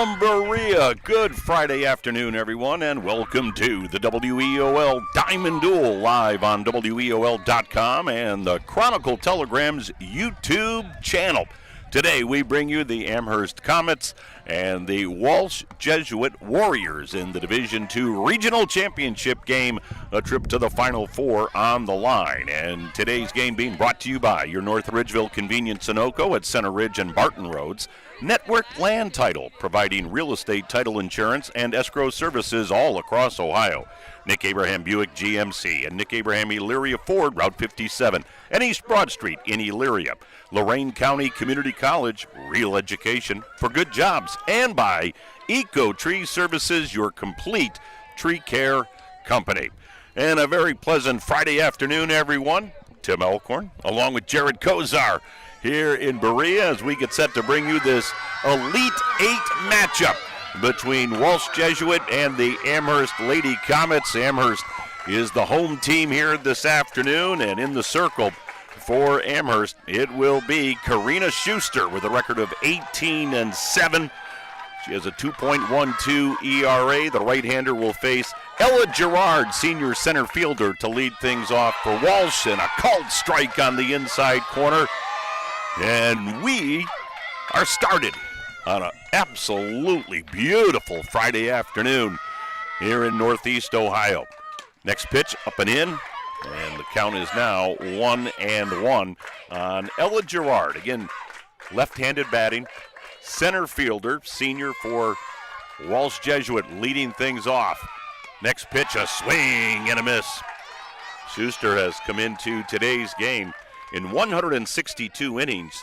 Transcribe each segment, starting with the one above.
from Berea. Good Friday afternoon, everyone, and welcome to the WEOL Diamond Duel live on WEOL.com and the Chronicle Telegram's YouTube channel. Today we bring you the Amherst Comets and the Walsh Jesuit Warriors in the Division II Regional Championship game, a trip to the Final Four on the line. And today's game being brought to you by your North Ridgeville Convenience Sunoco at Center Ridge and Barton Roads, Network Land Title, providing real estate title insurance and escrow services all across Ohio. Nick Abraham Buick GMC and Nick Abraham Elyria Ford, Route 57, and East Broad Street in Elyria. Lorain County Community College, real education for good jobs. And by Eco Tree Services, your complete tree care company. And a very pleasant Friday afternoon, everyone. Tim Elkhorn, along with Jared Kozar, here in Berea as we get set to bring you this Elite Eight matchup between Walsh Jesuit and the Amherst Lady Comets. Amherst is the home team here this afternoon, and in the circle for Amherst, it will be Karina Schuster with a record of 18-7. She has a 2.12 ERA. The right-hander will face Ella Gerard, senior center fielder, to lead things off for Walsh, and a called strike on the inside corner. And we are started on an absolutely beautiful Friday afternoon here in Northeast Ohio. Next pitch, up and in, and the count is now 1-1 on Ella Gerard. Again, left-handed batting, center fielder, senior for Walsh Jesuit, leading things off. Next pitch, a swing and a miss. Schuster has come into today's game. In 162 innings,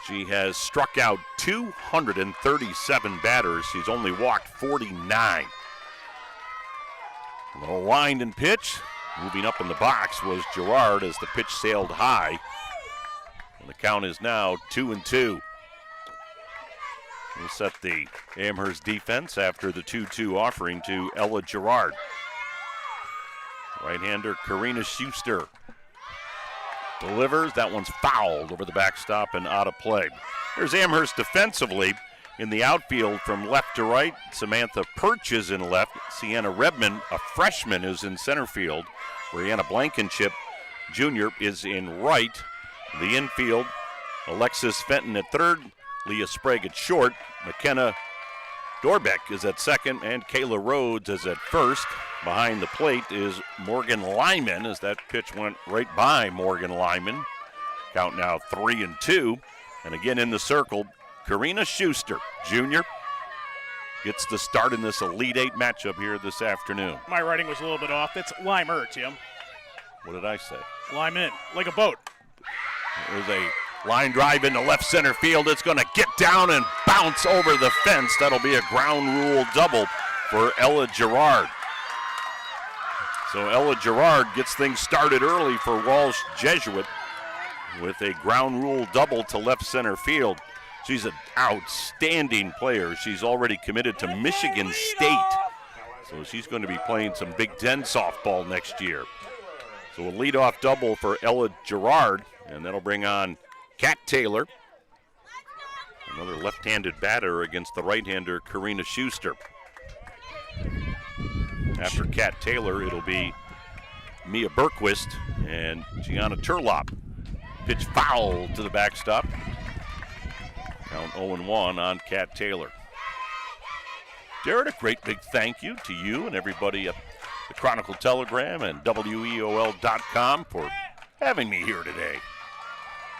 she has struck out 237 batters. She's only walked 49. A little wind and pitch. Moving up in the box was Gerard as the pitch sailed high. And the count is now 2-2. We'll set the Amherst defense after the 2-2 offering to Ella Gerard. Right-hander Karina Schuster delivers. That one's fouled over the backstop and out of play. There's Amherst defensively in the outfield from left to right. Samantha Perch is in left. Sienna Redmond, a freshman, is in center field. Brianna Blankenship Jr. is in right. The infield, Alexis Fenton at third. Leah Sprague at short. McKenna Dorbeck is at second, and Kayla Rhodes is at first. Behind the plate is Morgan Lyman, as that pitch went right by Morgan Lyman. Count now 3-2. And again in the circle, Karina Schuster Jr. gets the start in this Elite Eight matchup here this afternoon. My writing was a little bit off. It's Lymer, Tim. What did I say? Lyman, like a boat. There's a line drive into left center field. It's going to get down and bounce over the fence. That'll be a ground rule double for Ella Gerard. So Ella Gerard gets things started early for Walsh Jesuit with a ground rule double to left center field. She's an outstanding player. She's already committed to Michigan State. So she's going to be playing some Big Ten softball next year. So a leadoff double for Ella Gerard, and that'll bring on Kat Taylor. Another left-handed batter against the right-hander Karina Schuster. After Kat Taylor, it'll be Mia Berquist and Gianna Turlop. Pitch foul to the backstop. Count 0-1 on Kat Taylor. Jared, a great big thank you to you and everybody at the Chronicle Telegram and WEOL.com for having me here today.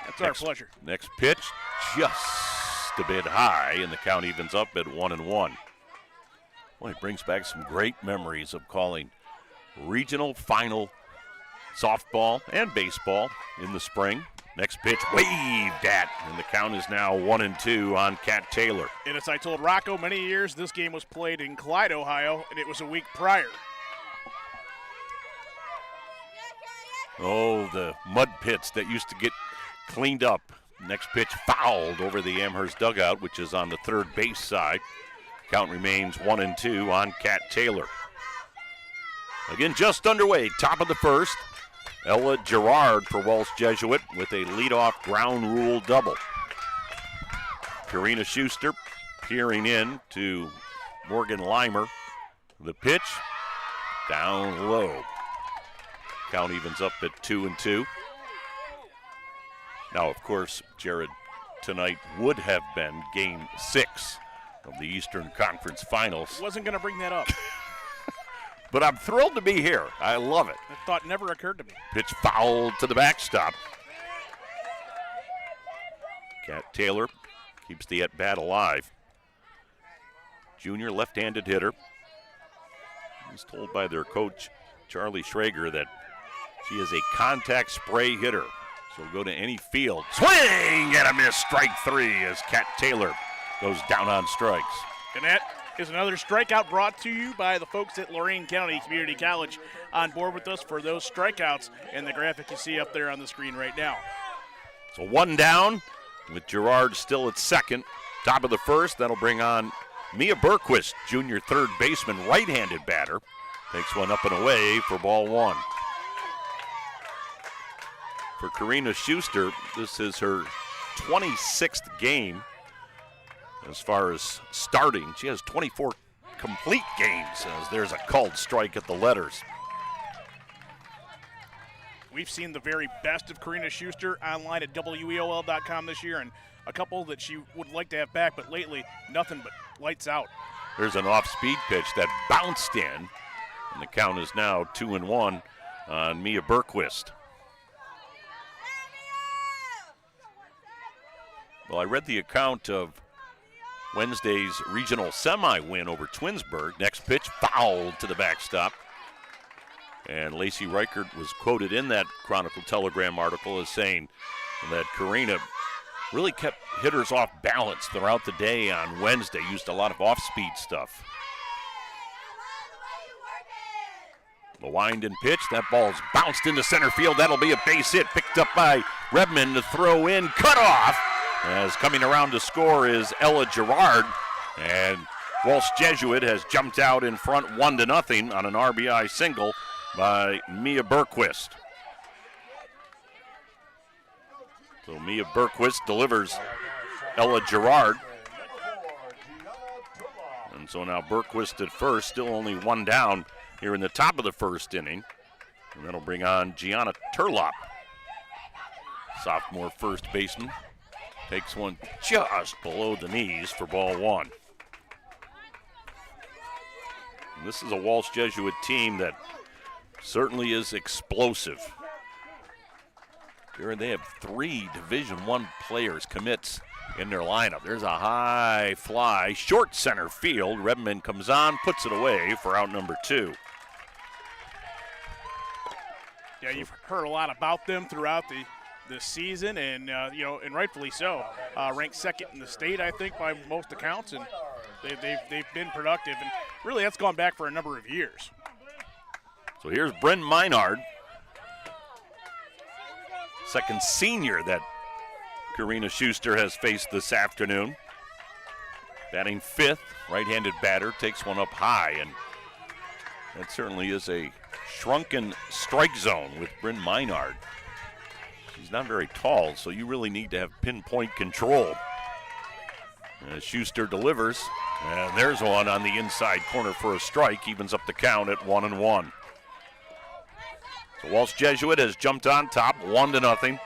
That's our pleasure. Next pitch, just a bit high, and the count evens up at 1-1. Well, it brings back some great memories of calling regional final softball and baseball in the spring. Next pitch waved at, and the count is now 1-2 on Kat Taylor. And as I told Rocco many years, this game was played in Clyde, Ohio, and it was a week prior. Oh, the mud pits that used to get cleaned up. Next pitch fouled over the Amherst dugout, which is on the third base side. Count remains 1-2 on Kat Taylor. Again, just underway, top of the first. Ella Gerard for Walsh Jesuit with a leadoff ground rule double. Karina Schuster peering in to Morgan Limer. The pitch down low. Count evens up at 2-2. Now, of course, Jared, tonight would have been Game 6 of the Eastern Conference Finals. Wasn't going to bring that up. But I'm thrilled to be here. I love it. That thought never occurred to me. Pitch fouled to the backstop. Cat Taylor keeps the at-bat alive. Junior left-handed hitter. He's told by their coach, Charlie Schrager, that she is a contact spray hitter. She'll go to any field. Swing and a miss. Strike 3 as Cat Taylor goes down on strikes. And that is another strikeout brought to you by the folks at Lorain County Community College, on board with us for those strikeouts and the graphic you see up there on the screen right now. So one down with Gerard still at second. Top of the first, that'll bring on Mia Berquist, junior third baseman, right-handed batter. Takes one up and away for ball 1. For Karina Schuster, this is her 26th game as far as starting. She has 24 complete games as there's a called strike at the letters. We've seen the very best of Karina Schuster online at WEOL.com this year, and a couple that she would like to have back, but lately, nothing but lights out. There's an off-speed pitch that bounced in, and the count is now 2-1 on Mia Berquist. Well, I read the account of Wednesday's regional semi-win over Twinsburg. Next pitch fouled to the backstop. And Lacey Reichert was quoted in that Chronicle Telegram article as saying that Karina really kept hitters off balance throughout the day on Wednesday, used a lot of off-speed stuff. The wind and pitch, that ball's bounced into center field. That'll be a base hit, picked up by Roehm to throw in, cut off. As coming around to score is Ella Gerard, and Walsh Jesuit has jumped out in front 1-0 on an RBI single by Mia Berquist. So Mia Berquist delivers Ella Gerard. And so now Berquist at first, still only one down here in the top of the first inning. And that'll bring on Gianna Turlop, sophomore first baseman. Takes one just below the knees for ball 1. And this is a Walsh Jesuit team that certainly is explosive. They have 3 Division I players, commits, in their lineup. There's a high fly, short center field. Redmond comes on, puts it away for out number 2. Yeah, you've heard a lot about them throughout the season, and and rightfully so. Ranked second in the state, I think, by most accounts, and they've been productive, and really that's gone back for a number of years. So here's Bryn Meinard, second senior that Karina Schuster has faced this afternoon. Batting 5th, right-handed batter, takes one up high, and that certainly is a shrunken strike zone with Bryn Meinard. She's not very tall, so you really need to have pinpoint control. As Schuster delivers, and there's one on the inside corner for a strike, evens up the count at 1-1. So Walsh Jesuit has jumped on top, 1-0.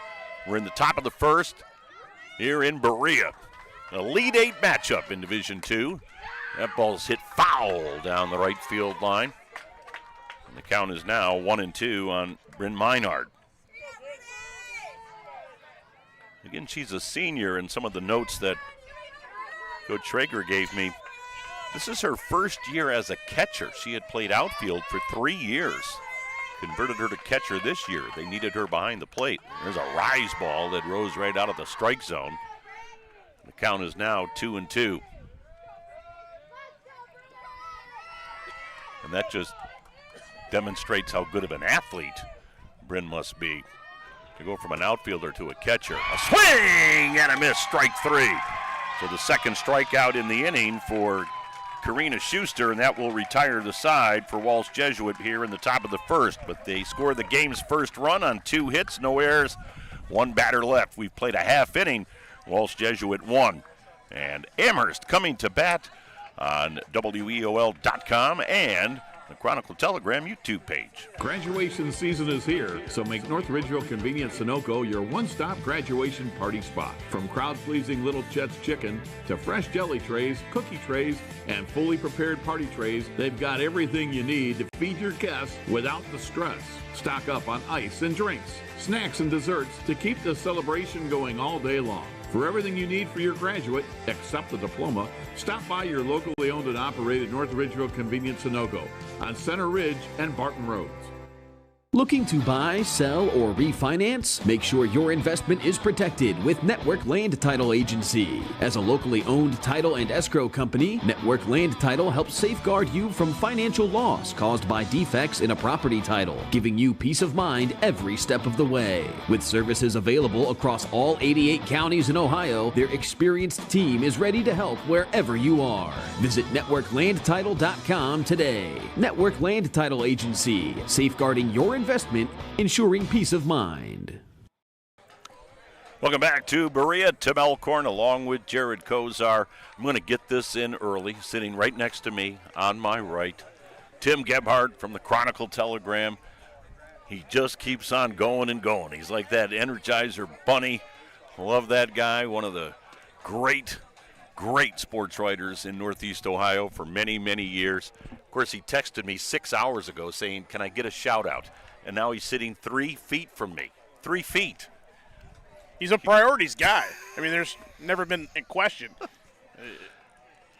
We're in the top of the first here in Berea. A Elite 8 matchup in Division II. That ball's hit foul down the right field line. And the count is now 1-2 on Bryn Meinard. Again, she's a senior, and some of the notes that Coach Schrager gave me, this is her first year as a catcher. She had played outfield for 3 years. Converted her to catcher this year. They needed her behind the plate. There's a rise ball that rose right out of the strike zone. The count is now 2-2. And that just demonstrates how good of an athlete Bryn must be to go from an outfielder to a catcher. A swing and a miss, strike 3. So the second strikeout in the inning for Karina Schuster, and that will retire the side for Walsh Jesuit here in the top of the first. But they score the game's first run on 2 hits, no errors, 1 batter left. We've played a half inning. Walsh Jesuit 1 And Amherst coming to bat on WEOL.com and the Chronicle Telegram YouTube page. Graduation season is here, so make North Ridgeville Convenience Sunoco your one-stop graduation party spot. From crowd-pleasing Little Chet's Chicken to fresh jelly trays, cookie trays, and fully prepared party trays, they've got everything you need to feed your guests without the stress. Stock up on ice and drinks, snacks and desserts to keep the celebration going all day long. For everything you need for your graduate, except the diploma, stop by your locally owned and operated North Ridgeville Convenience Sunoco on Center Ridge and Barton Roads. Looking to buy, sell, or refinance? Make sure your investment is protected with Network Land Title Agency. As a locally owned title and escrow company, Network Land Title helps safeguard you from financial loss caused by defects in a property title, giving you peace of mind every step of the way. With services available across all 88 counties in Ohio, their experienced team is ready to help wherever you are. Visit NetworkLandTitle.com today. Network Land Title Agency, safeguarding your investment, ensuring peace of mind. Welcome back to Berea. Tim Elkhorn along with Jared Kozar. I'm going to get this in early, sitting right next to me on my right. Tim Gebhardt from the Chronicle Telegram. He just keeps on going and going. He's like that Energizer bunny. Love that guy. One of the great sports writers in Northeast Ohio for many, many years. Of course, he texted me 6 hours ago saying, can I get a shout out? And now he's sitting 3 feet from me. 3 feet. He's a priorities guy. I mean, there's never been in question.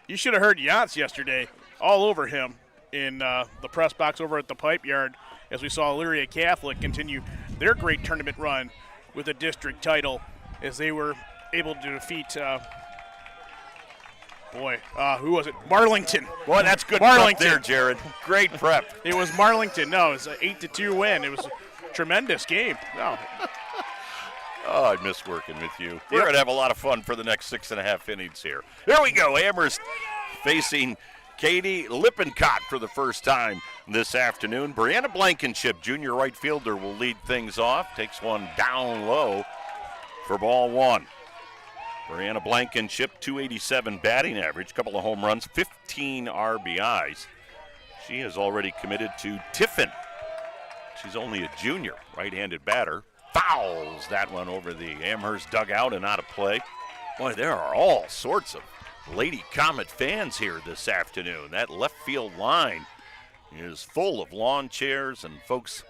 You should have heard Yance yesterday all over him in the press box over at the Pipe Yard as we saw Elyria Catholic continue their great tournament run with a district title as they were able to defeat who was it? Marlington. Boy, that's good Marlington. prep there, Jared. Great prep. It was Marlington. No, it was an 8-2 win. It was a tremendous game. No. Oh, I miss working with you. We're going to have a lot of fun for the next 6.5 innings here. Here we go. Amherst facing Katie Lippincott for the first time this afternoon. Brianna Blankenship, junior right fielder, will lead things off. Takes one down low for ball one. Brianna Blankenship, 287 batting average, couple of home runs, 15 RBIs. She has already committed to Tiffin. She's only a junior, right-handed batter. Fouls that one over the Amherst dugout and out of play. Boy, there are all sorts of Lady Comet fans here this afternoon. That left field line is full of lawn chairs and folks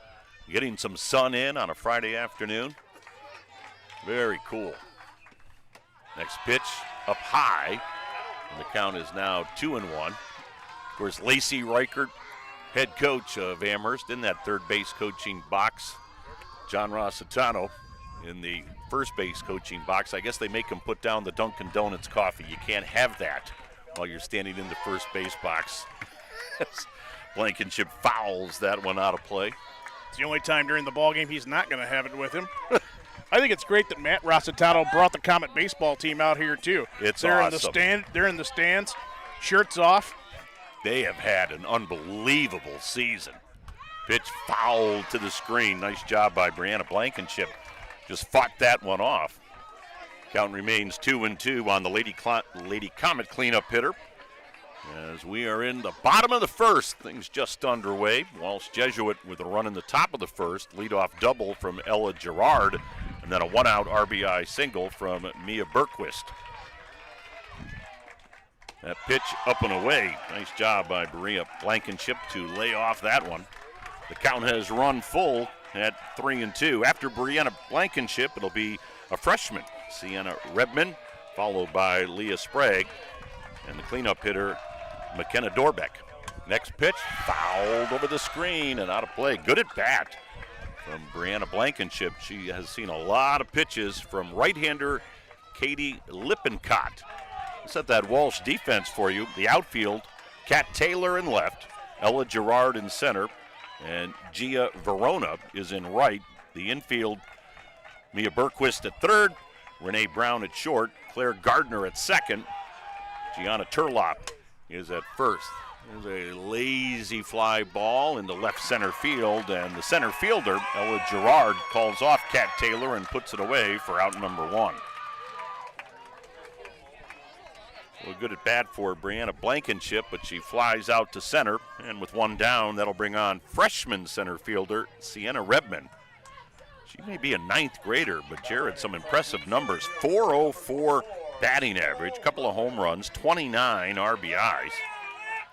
getting some sun in on a Friday afternoon. Very cool. Next pitch up high, and the count is now 2-1. Of course, Lacey Reichert, head coach of Amherst, in that third base coaching box. John Rossitano in the first base coaching box. I guess they make him put down the Dunkin' Donuts coffee. You can't have that while you're standing in the first base box. Blankenship fouls that one out of play. It's the only time during the ballgame he's not going to have it with him. I think it's great that Matt Rossitano brought the Comet baseball team out here, too. They're awesome. They're in the stands, shirts off. They have had an unbelievable season. Pitch fouled to the screen. Nice job by Brianna Blankenship. Just fought that one off. Count remains 2-2 on the Lady Comet cleanup hitter. As we are in the bottom of the first, things just underway. Walsh Jesuit with a run in the top of the first. Leadoff double from Ella Gerard. And then a one-out RBI single from Mia Bergquist. That pitch up and away. Nice job by Berea Blankenship to lay off that one. The count has run full at 3-2. After Brianna Blankenship, it'll be a freshman, Sienna Rebman, followed by Leah Sprague, and the cleanup hitter, McKenna Dorbeck. Next pitch, fouled over the screen and out of play. Good at bat from Brianna Blankenship. She has seen a lot of pitches from right-hander Katie Lippincott. Set that Walsh defense for you. The outfield, Kat Taylor in left, Ella Gerard in center, and Gia Verona is in right. The infield, Mia Bergquist at third, Renee Brown at short, Claire Gardner at second, Gianna Turlop is at first. There's a lazy fly ball in the left center field, and the center fielder, Ella Gerard, calls off Kat Taylor and puts it away for out number one. Well, good at bat for Brianna Blankenship, but she flies out to center, and with one down, that'll bring on freshman center fielder Sienna Redman. She may be a ninth grader, but Jared, some impressive numbers. 404 batting average, couple of home runs, 29 RBIs.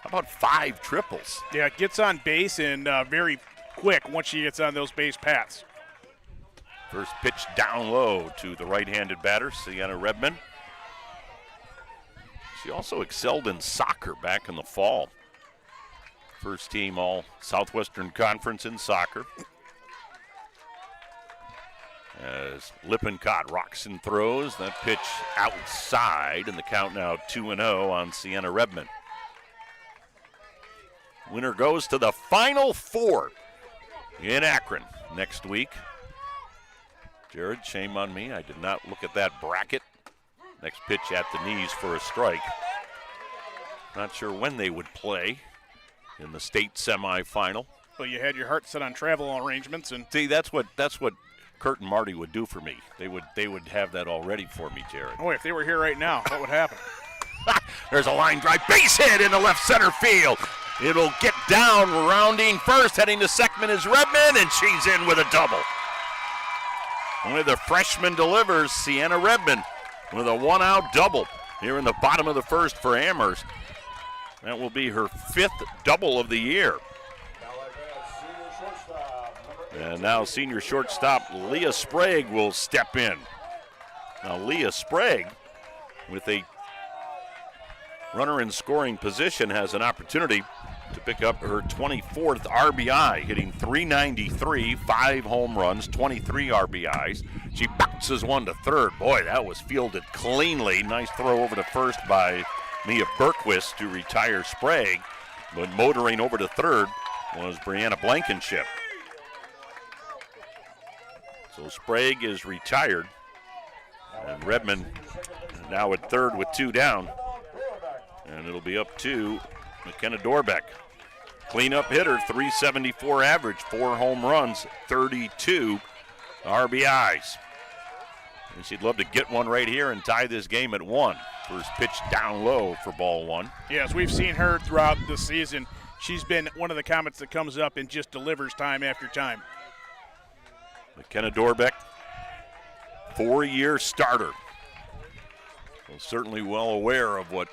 How about 5 triples? Yeah, gets on base and very quick once she gets on those base paths. First pitch down low to the right-handed batter, Sienna Redman. She also excelled in soccer back in the fall. First team all Southwestern Conference in soccer. As Lippincott rocks and throws, that pitch outside, and the count now 2-0 on Sienna Redman. Winner goes to the Final Four in Akron next week. Jared, shame on me. I did not look at that bracket. Next pitch at the knees for a strike. Not sure when they would play in the state semifinal. Well, you had your heart set on travel arrangements, and See, that's what Kurt and Marty would do for me. They would have that all ready for me, Jared. boy, if they were here right now, what would happen? There's a line drive, base hit in the left center field. It'll get down, rounding first, heading to Seckman is Redman, and she's in with a double. Only the freshman delivers, Sienna Redman, with a one-out double here in the bottom of the first for Amherst. That will be her 5th double of the year. And now senior shortstop Leah Sprague will step in. Now Leah Sprague, with a runner in scoring position, has an opportunity to pick up her 24th RBI, hitting .393, 5 home runs, 23 RBIs. She bounces one to third. Boy, that was fielded cleanly. Nice throw over to first by Mia Berquist to retire Sprague. But motoring over to third was Brianna Blankenship. So Sprague is retired. And Redman now at third with 2 down. And it'll be up to McKenna Dorbeck. Cleanup hitter, .374 average, 4 home runs, 32 RBIs. And she'd love to get one right here and tie this game at 1. First pitch down low for ball 1. Yes, we've seen her throughout the season. She's been one of the Comets that comes up and just delivers time after time. McKenna Dorbeck, 4-year starter. Well, certainly well aware of what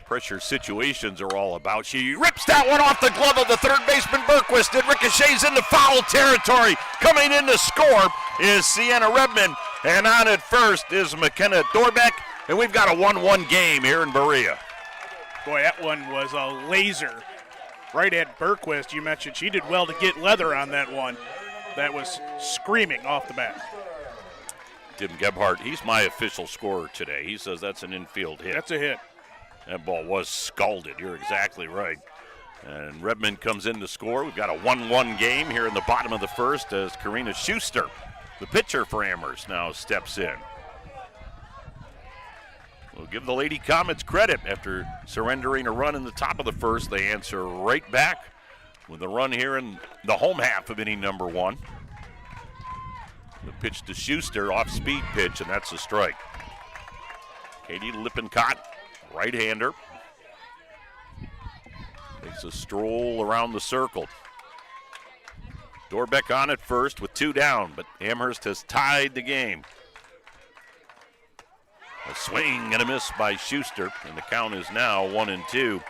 pressure situations are all about. She rips that one off the glove of the third baseman Berquist. It ricochets into foul territory. Coming in to score is Sienna Redman, and on at first is McKenna Dorbeck, and we've got a 1-1 game here in Berea. Boy, that one was a laser right at Berquist. You mentioned she did well to get leather on that one. That was screaming off the bat. Tim Gebhardt, he's my official scorer today. He says that's an infield hit. That's a hit. That ball was scalded. You're exactly right. And Redmond comes in to score. We've got a 1-1 game here in the bottom of the first as Karina Schuster, the pitcher for Amherst, now steps in. We'll give the Lady Comets credit. After surrendering a run in the top of the first, they answer right back with a run here in the home half of inning number 1. The pitch to Schuster, off-speed pitch, and that's a strike. Katie Lippincott, right-hander, takes a stroll around the circle. Dorbeck on at first with 2 down, but Amherst has tied the game. A swing and a miss by Schuster, and the count is now 1-2.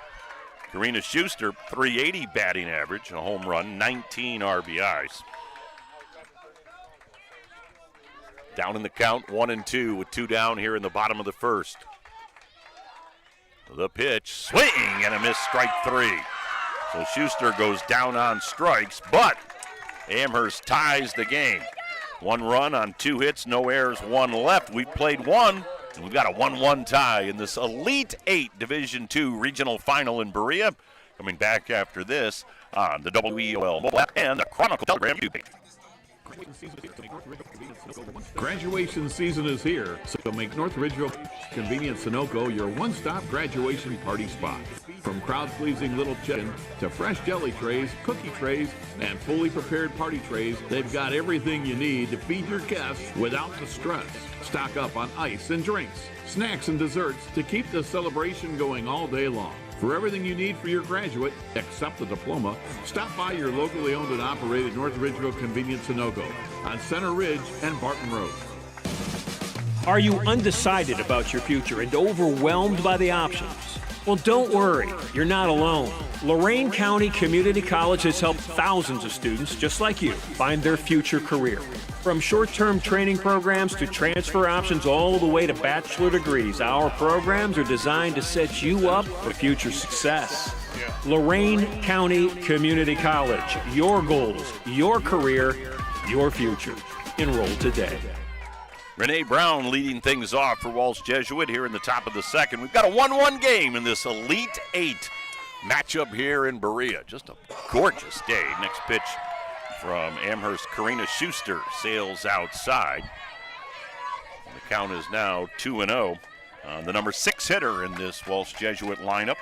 Karina Schuster, .380 batting average, a home run, 19 RBIs. Down in the count, 1-2 with 2 down here in the bottom of the first. The pitch, swing and a miss, strike 3. So Schuster goes down on strikes, but Amherst ties the game. 1 run on 2 hits, no errors, 1 left. We've played 1, and we've got a 1-1 tie in this Elite 8 Division II regional final in Berea. Coming back after this on the WEOL mobile app and the Chronicle Telegram YouTube page. Graduation season is here, so make North Ridgeville Convenience Sunoco your one-stop graduation party spot. From crowd-pleasing little chicken to fresh jelly trays, cookie trays, and fully prepared party trays, they've got everything you need to feed your guests without the stress. Stock up on ice and drinks, snacks and desserts to keep the celebration going all day long. For everything you need for your graduate, except the diploma, stop by your locally owned and operated North Ridgeville Convenience Sunoco on Center Ridge and Barton Road. Are you undecided about your future and overwhelmed by the options? Well, don't worry, you're not alone. Lorain County Community College has helped thousands of students just like you find their future career. From short-term training programs to transfer options all the way to bachelor degrees, our programs are designed to set you up for future success. Lorain County Community College, your goals, your career, your future. Enroll today. Renee Brown leading things off for Walsh Jesuit here in the top of the second. We've got a 1-1 game in this Elite Eight matchup here in Berea. Just a gorgeous day. Next pitch from Amherst, Karina Schuster sails outside. And the count is now 2-0. The number 6 hitter in this Walsh Jesuit lineup.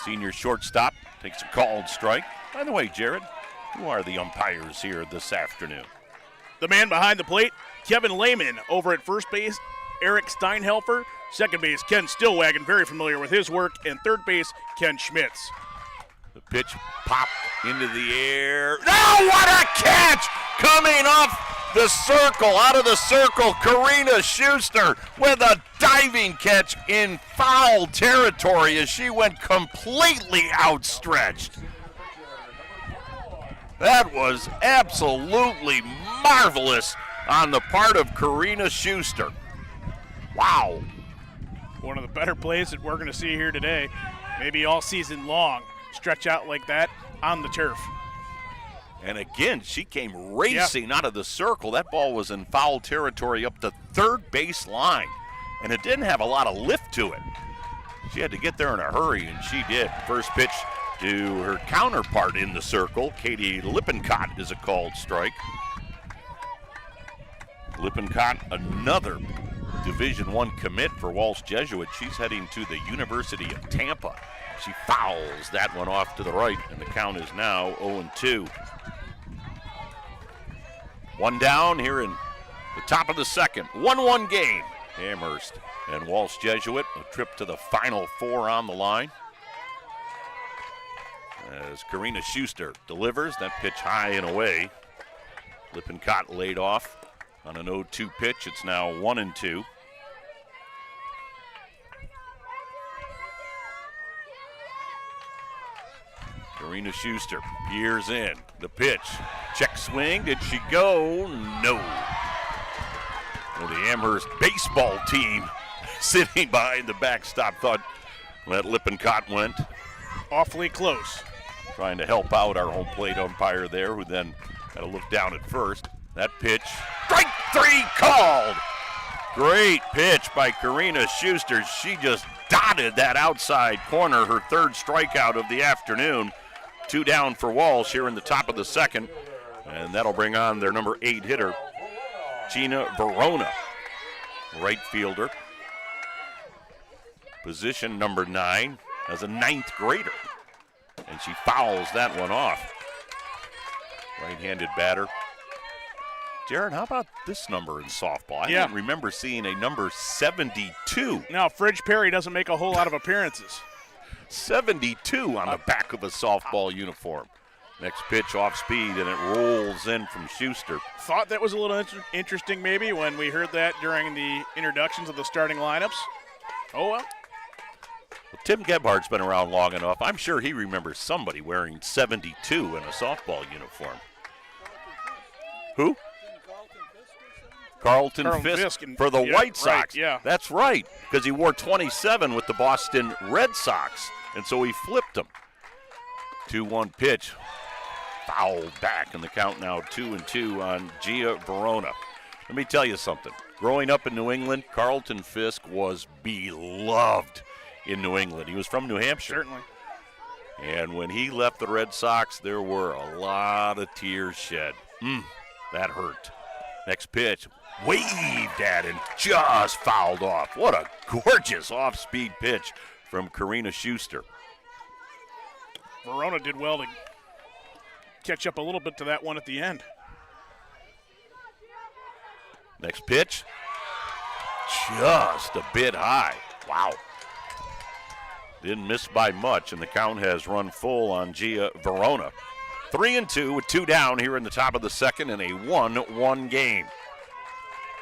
Senior shortstop takes a called strike. By the way, Jared, who are the umpires here this afternoon? The man behind the plate, Kevin Lehman. Over at first base, Eric Steinhelfer. Second base, Ken Stillwagon, very familiar with his work. And third base, Ken Schmitz. The pitch popped into the air. Oh, what a catch! Coming off the circle, out of the circle, Karina Schuster with a diving catch in foul territory as she went completely outstretched. That was absolutely marvelous on the part of Karina Schuster. Wow. One of the better plays that we're going to see here today, maybe all season long. Stretch out like that on the turf. And again, she came racing out of the circle. That ball was in foul territory up the third base line, and it didn't have a lot of lift to it. She had to get there in a hurry, and she did. First pitch to her counterpart in the circle, Katie Lippincott, is a called strike. Lippincott, another Division I commit for Walsh Jesuit. She's heading to the University of Tampa. She fouls that one off to the right, and the count is now 0-2. One down here in the top of the second. 1-1 game. Amherst and Walsh Jesuit, a trip to the Final Four on the line. As Karina Schuster delivers that pitch high and away. Lippincott laid off on an 0-2 pitch. It's now 1-2. Karina Schuster peers in. The pitch. Check swing. Did she go? No. Well, the Amherst baseball team sitting behind the backstop thought that Lippincott went. Awfully close. Trying to help out our home plate umpire there, who then had to look down at first. That pitch. Strike 3 called. Great pitch by Karina Schuster. She just dotted that outside corner, her third strikeout of the afternoon. 2 down for Walsh here in the top of the second. And that'll bring on their number 8 hitter, Gina Verona, right fielder. Position number 9 as a 9th grader. And she fouls that one off. Right-handed batter. Jared, how about this number in softball? I don't remember seeing a number 72. Now, Fridge Perry doesn't make a whole lot of appearances. 72 on the back of a softball uniform. Next pitch off speed, and it rolls in from Schuster. Thought that was a little interesting maybe when we heard that during the introductions of the starting lineups. Oh, well. Well, Tim Gebhardt's been around long enough. I'm sure he remembers somebody wearing 72 in a softball uniform. Who? Carlton Fisk for the White Sox. Right, That's right, because he wore 27 with the Boston Red Sox, and so he flipped him. 2-1 pitch. Fouled back, and the count now 2-2 on Gia Verona. Let me tell you something. Growing up in New England, Carlton Fisk was beloved in New England. He was from New Hampshire. Certainly. And when he left the Red Sox, there were a lot of tears shed. That hurt. Next pitch, waved at and just fouled off. What a gorgeous off-speed pitch from Karina Schuster. Verona did well to catch up a little bit to that one at the end. Next pitch, just a bit high. Wow. Didn't miss by much, and the count has run full on Gia Verona. 3-2 with 2 down here in the top of the second in a 1-1 game.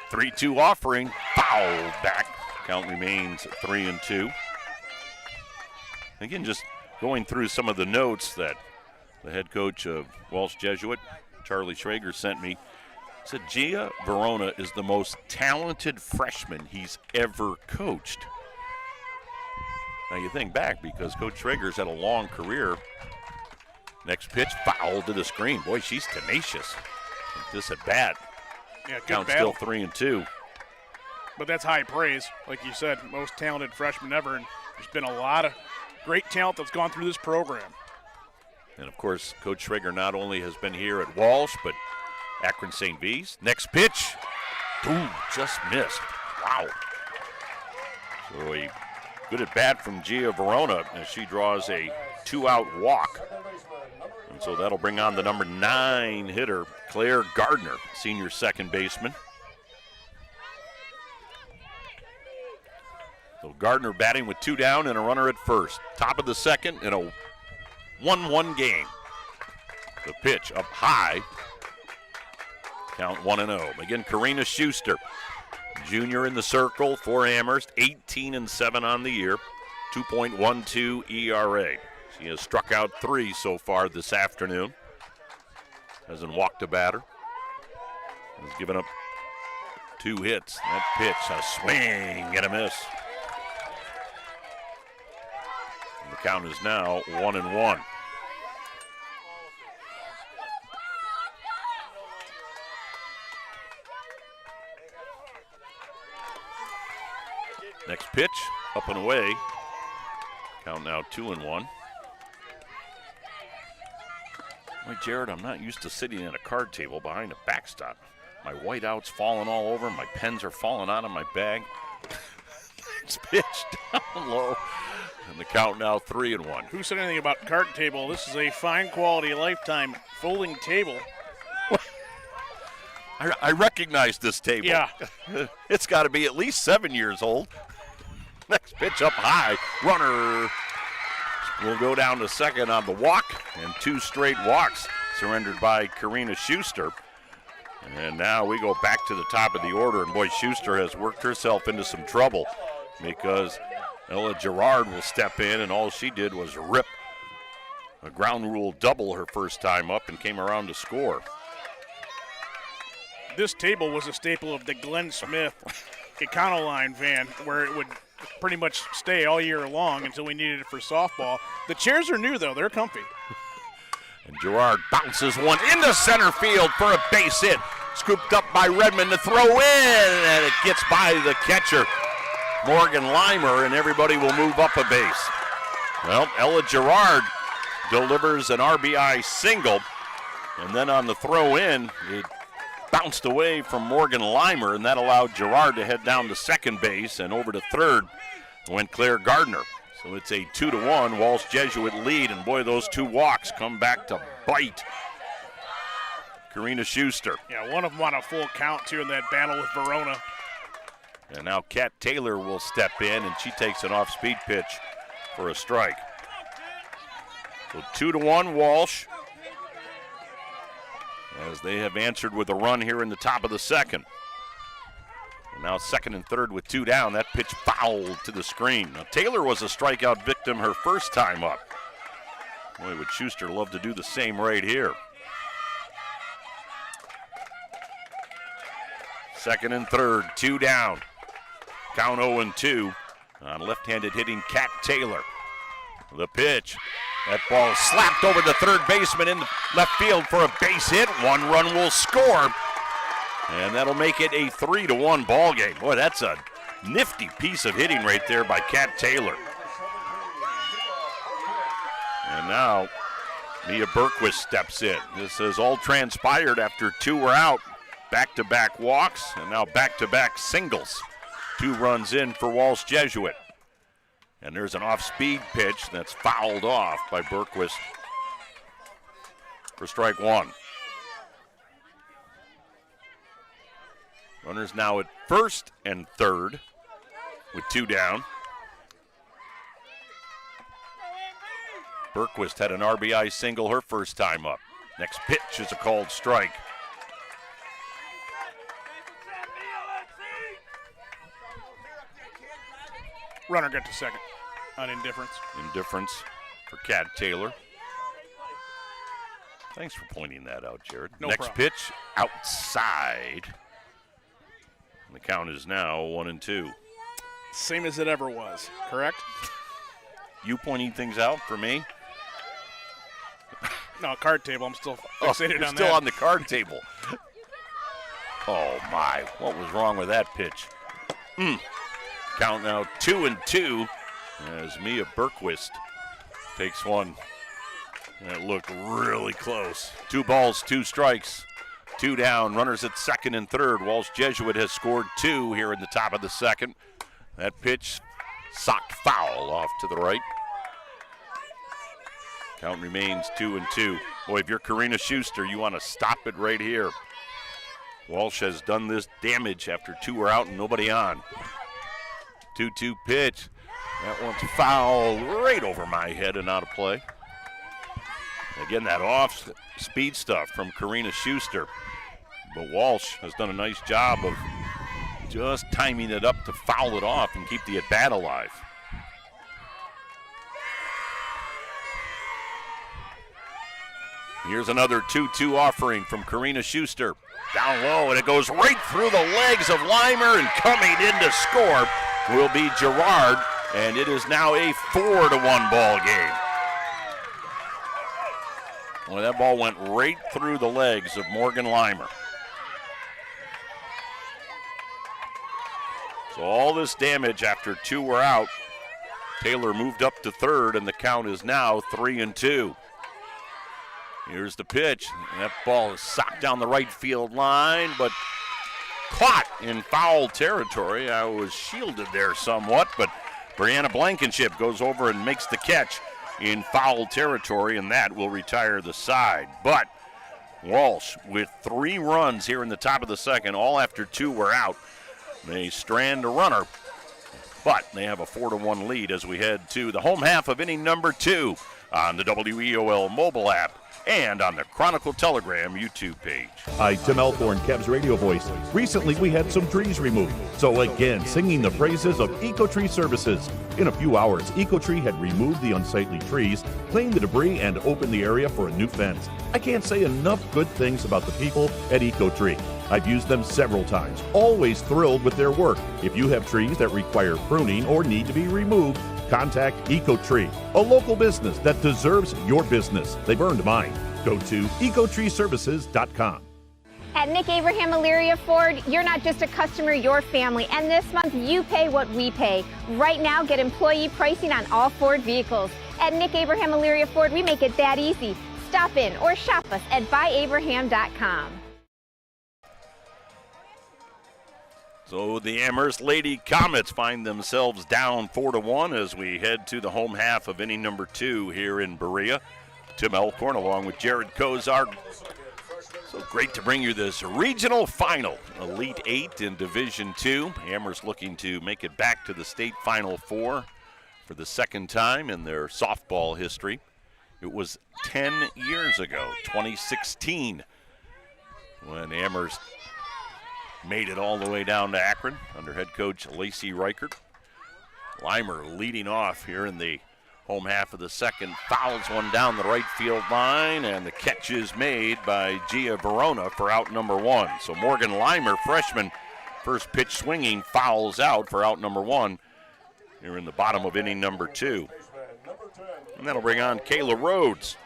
3-2 offering, fouled back. Count remains 3-2. Again, just going through some of the notes that the head coach of Walsh Jesuit, Charlie Schrager, sent me. Said Gia Verona is the most talented freshman he's ever coached. Now you think back, because Coach Schrager's had a long career. Next pitch, foul to the screen. Boy, she's tenacious. This at bat. Yeah, good Count battle. still 3-2. But that's high praise. Like you said, most talented freshman ever. And there's been a lot of great talent that's gone through this program. And of course, Coach Schrager not only has been here at Walsh, but Akron St. V's. Next pitch. Ooh, just missed. Wow. So a good at bat from Gia Verona as she draws a 2-out walk. And so that'll bring on the number 9 hitter, Claire Gardner, senior second baseman. So Gardner batting with 2 down and a runner at first. Top of the second in a 1-1 game. The pitch up high. Count 1-0. Again, Karina Schuster, junior in the circle for Amherst, 18-7 on the year, 2.12 ERA. She has struck out 3 so far this afternoon. Hasn't walked a batter. Has given up 2 hits. That pitch, a swing and a miss. And the count is now 1-1. Next pitch, up and away. Count now 2-1. Boy, Jared, I'm not used to sitting at a card table behind a backstop. My whiteout's falling all over. My pens are falling out of my bag. Next pitch, down low. And the count now 3-1. Who said anything about card table? This is a fine quality lifetime folding table. I recognize this table. Yeah. It's got to be at least 7 years old. Next pitch up high. Runner will go down to second on the walk, and 2 straight walks surrendered by Karina Schuster. And now we go back to the top of the order, and boy, Schuster has worked herself into some trouble because Ella Gerard will step in, and all she did was rip a ground rule double her first time up and came around to score. This table was a staple of the Glenn Smith Econoline van, where it would pretty much stay all year long until we needed it for softball. The chairs are new, though. They're comfy. And Gerard bounces one into center field for a base hit. Scooped up by Redmond to throw in, and it gets by the catcher, Morgan Limer, and everybody will move up a base. Well, Ella Gerard delivers an RBI single, and then on the throw in, it bounced away from Morgan Limer, and that allowed Gerard to head down to second base, and over to third went Claire Gardner. So it's a 2-1 Walsh Jesuit lead, and boy, those 2 walks come back to bite Karina Schuster. Yeah, one of them on a full count, too, in that battle with Verona. And now Kat Taylor will step in, and she takes an off-speed pitch for a strike. So 2-1 Walsh, as they have answered with a run here in the top of the second. And now second and third with 2 down. That pitch fouled to the screen. Now Taylor was a strikeout victim her first time up. Boy, would Schuster love to do the same right here. Second and third, 2 down. Count 0-2 on left-handed hitting Kat Taylor. The pitch. That ball slapped over the third baseman in the left field for a base hit. 1 run will score. And that'll make it a 3-1 ball game. Boy, that's a nifty piece of hitting right there by Kat Taylor. And now Mia Berquist steps in. This has all transpired after 2 were out. Back-to-back walks and now back-to-back singles. 2 runs in for Walsh Jesuit. And there's an off-speed pitch that's fouled off by Berquist for strike 1. Runners now at first and third. with 2 down. Bergquist had an RBI single her first time up. Next pitch is a called strike. Runner got to second on indifference. Indifference for Cat Taylor. Thanks for pointing that out, Jared. No Next problem. pitch, outside. And the count is now 1-2. Same as it ever was, correct? You pointing things out for me? No, card table. I'm still fixated you're on still that. on the card table. Oh, my. What was wrong with that pitch? Count now 2-2 as Mia Bergquist takes one. And it looked really close. 2 balls, 2 strikes, 2 down. Runners at second and third. Walsh Jesuit has scored 2 here in the top of the second. That pitch socked foul off to the right. Count remains 2-2. Boy, if you're Karina Schuster, you want to stop it right here. Walsh has done this damage after 2 are out and nobody on. 2-2 pitch. That one's foul right over my head and out of play. Again, that off-speed stuff from Karina Schuster. But Walsh has done a nice job of just timing it up to foul it off and keep the at-bat alive. Here's another 2-2 offering from Karina Schuster. Down low, and it goes right through the legs of Limer, and coming in to score will be Gerard, and it is now a 4-1 ball game. Well, that ball went right through the legs of Morgan Limer. So all this damage after 2 were out. Taylor moved up to third, and the count is now 3-2. Here's the pitch. And that ball is socked down the right field line, but caught in foul territory. I was shielded there somewhat, but Brianna Blankenship goes over and makes the catch in foul territory, and that will retire the side. But Walsh with 3 runs here in the top of the second, all after 2 were out. They strand a runner, but they have a 4-1 lead as we head to the home half of inning number 2 on the WEOL mobile app and on the Chronicle Telegram YouTube page. Hi, Tim Elthorn, Cavs radio voice. Recently, we had some trees removed. So again, singing the praises of EcoTree Services. In a few hours, EcoTree had removed the unsightly trees, cleaned the debris, and opened the area for a new fence. I can't say enough good things about the people at EcoTree. I've used them several times, always thrilled with their work. If you have trees that require pruning or need to be removed, contact EcoTree, a local business that deserves your business. They've earned mine. Go to ecotreeservices.com. At Nick Abraham Elyria Ford, you're not just a customer, you're family. And this month, you pay what we pay. Right now, get employee pricing on all Ford vehicles. At Nick Abraham Elyria Ford, we make it that easy. Stop in or shop us at buyabraham.com. So the Amherst Lady Comets find themselves down 4-1 as we head to the home half of inning number 2 here in Berea. Tim Elkhorn along with Jared Kozar. So great to bring you this regional final, Elite 8 in Division 2. Amherst looking to make it back to the state Final 4 for the second time in their softball history. It was 10 years ago, 2016, when Amherst made it all the way down to Akron under head coach Lacey Reichert. Limer leading off here in the home half of the second, fouls one down the right field line, and the catch is made by Gia Verona for out number 1. So Morgan Limer, freshman, first pitch swinging, fouls out for out number 1 here in the bottom of inning number 2. And that'll bring on Kayla Rhodes,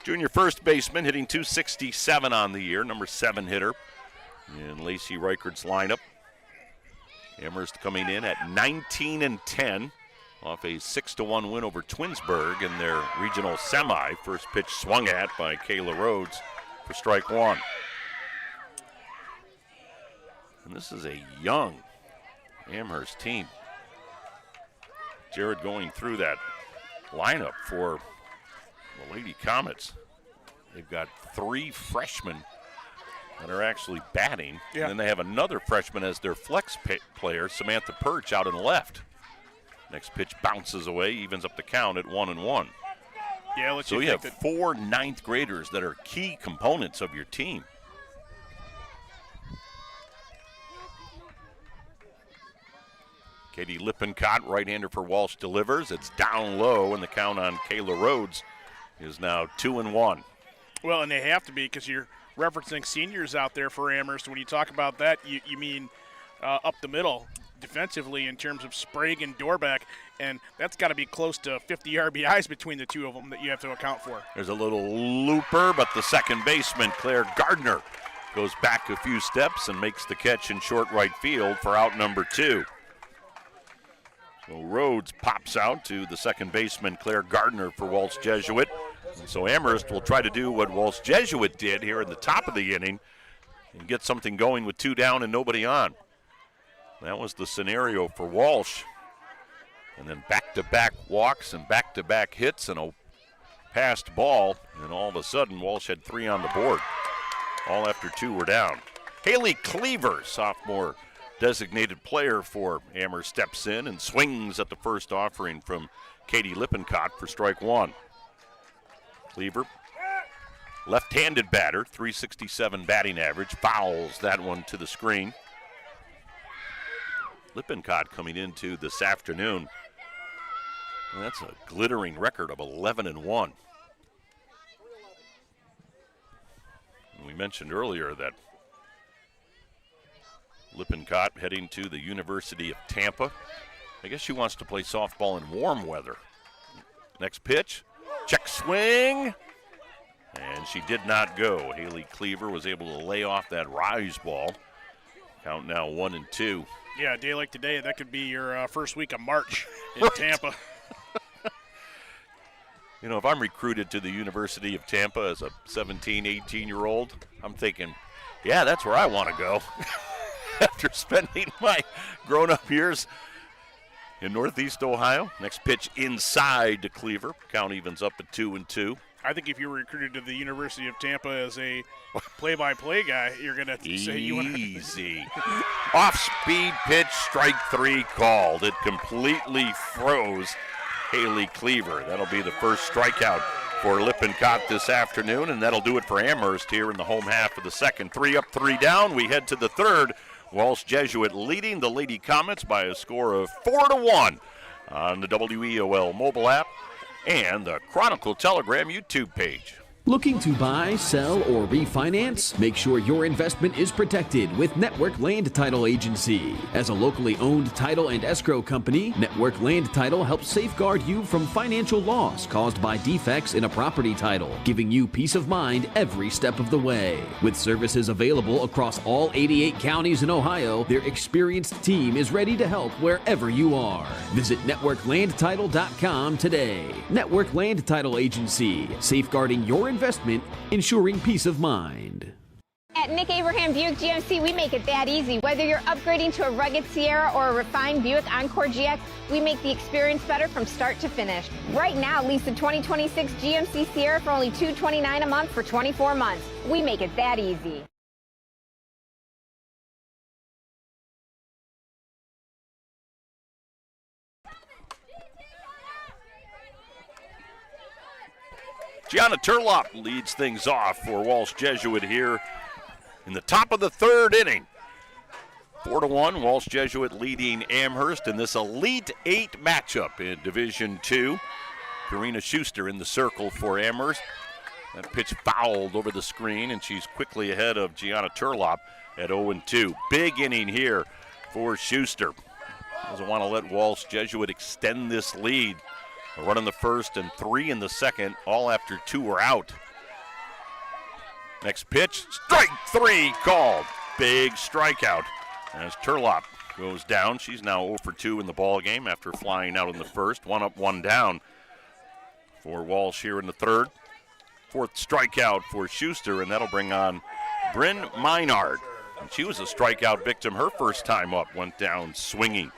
junior first baseman, hitting .267 on the year, number 7 hitter in Lacey Reichert's lineup. Amherst coming in at 19-10 off a 6-1 win over Twinsburg in their regional semi. First pitch swung at by Kayla Rhodes for strike 1. And this is a young Amherst team. Jared going through that lineup for the Lady Comets. They've got 3 freshmen that are actually batting. Yeah. And then they have another freshman as their flex player, Samantha Perch, out in left. Next pitch bounces away, evens up the count at 1-1. Yeah, So you have 4 ninth graders that are key components of your team. Katie Lippincott, right-hander for Walsh, delivers. It's down low, and the count on Kayla Rhodes is now 2-1. Well, and they have to be, because you're referencing seniors out there for Amherst. When you talk about that, you mean up the middle defensively in terms of Sprague and Dorbeck, and that's got to be close to 50 RBIs between the two of them that you have to account for. There's a little looper, but the second baseman, Claire Gardner, goes back a few steps and makes the catch in short right field for out number 2. So Rhodes pops out to the second baseman, Claire Gardner, for Walsh Jesuit. And so Amherst will try to do what Walsh Jesuit did here in the top of the inning and get something going with 2 down and nobody on. That was the scenario for Walsh. And then back-to-back walks and back-to-back hits and a passed ball. And all of a sudden, Walsh had 3 on the board, all after 2 were down. Haley Cleaver, sophomore designated player for Amherst, steps in and swings at the first offering from Katie Lippincott for strike 1. Cleaver, left-handed batter, .367 batting average, fouls that one to the screen. Lippincott coming into this afternoon, and that's a glittering record of 11-1. And we mentioned earlier that Lippincott heading to the University of Tampa. I guess she wants to play softball in warm weather. Next pitch, check swing, and she did not go. Haley Cleaver was able to lay off that rise ball. Count now 1-2. Yeah, a day like today, that could be your first week of March in Tampa. You know, if I'm recruited to the University of Tampa as a 17, 18-year-old, I'm thinking, yeah, that's where I want to go. After spending my grown-up years in Northeast Ohio. Next pitch inside to Cleaver. Count evens up at 2-2. I think if you were recruited to the University of Tampa as a play-by-play guy, you're going to say you want to. Easy. Off-speed pitch, strike 3 called. It completely froze Haley Cleaver. That'll be the first strikeout for Lippincott this afternoon, and that'll do it for Amherst here in the home half of the second. 3 up, 3 down. We head to the third. Walsh Jesuit leading the Lady Comets by a score of 4-1 on the WEOL mobile app and the Chronicle Telegram YouTube page. Looking to buy, sell, or refinance? Make sure your investment is protected with Network Land Title Agency. As a locally owned title and escrow company, Network Land Title helps safeguard you from financial loss caused by defects in a property title, giving you peace of mind every step of the way. With services available across all 88 counties in Ohio, their experienced team is ready to help wherever you are. Visit NetworkLandTitle.com today. Network Land Title Agency, safeguarding your investment, ensuring peace of mind. At Nick Abraham Buick GMC, we make it that easy. Whether you're upgrading to a rugged Sierra or a refined Buick Encore GX, we make the experience better from start to finish. Right now, lease the 2026 GMC Sierra for only $229 a month for 24 months. We make it that easy. Gianna Turlop leads things off for Walsh Jesuit here in the top of the third inning. 4-1, Walsh Jesuit leading Amherst in this Elite 8 matchup in Division II. Karina Schuster in the circle for Amherst. That pitch fouled over the screen, and she's quickly ahead of Gianna Turlop at 0-2. Big inning here for Schuster. Doesn't want to let Walsh Jesuit extend this lead. A run in the first and 3 in the second, all after 2 were out. Next pitch, strike 3 called. Big strikeout as Turlop goes down. She's now 0 for 2 in the ball game after flying out in the first. 1 up, 1 down for Walsh here in the third. 4th strikeout for Schuster, and that'll bring on Bryn Meinard. And she was a strikeout victim her first time up, went down swinging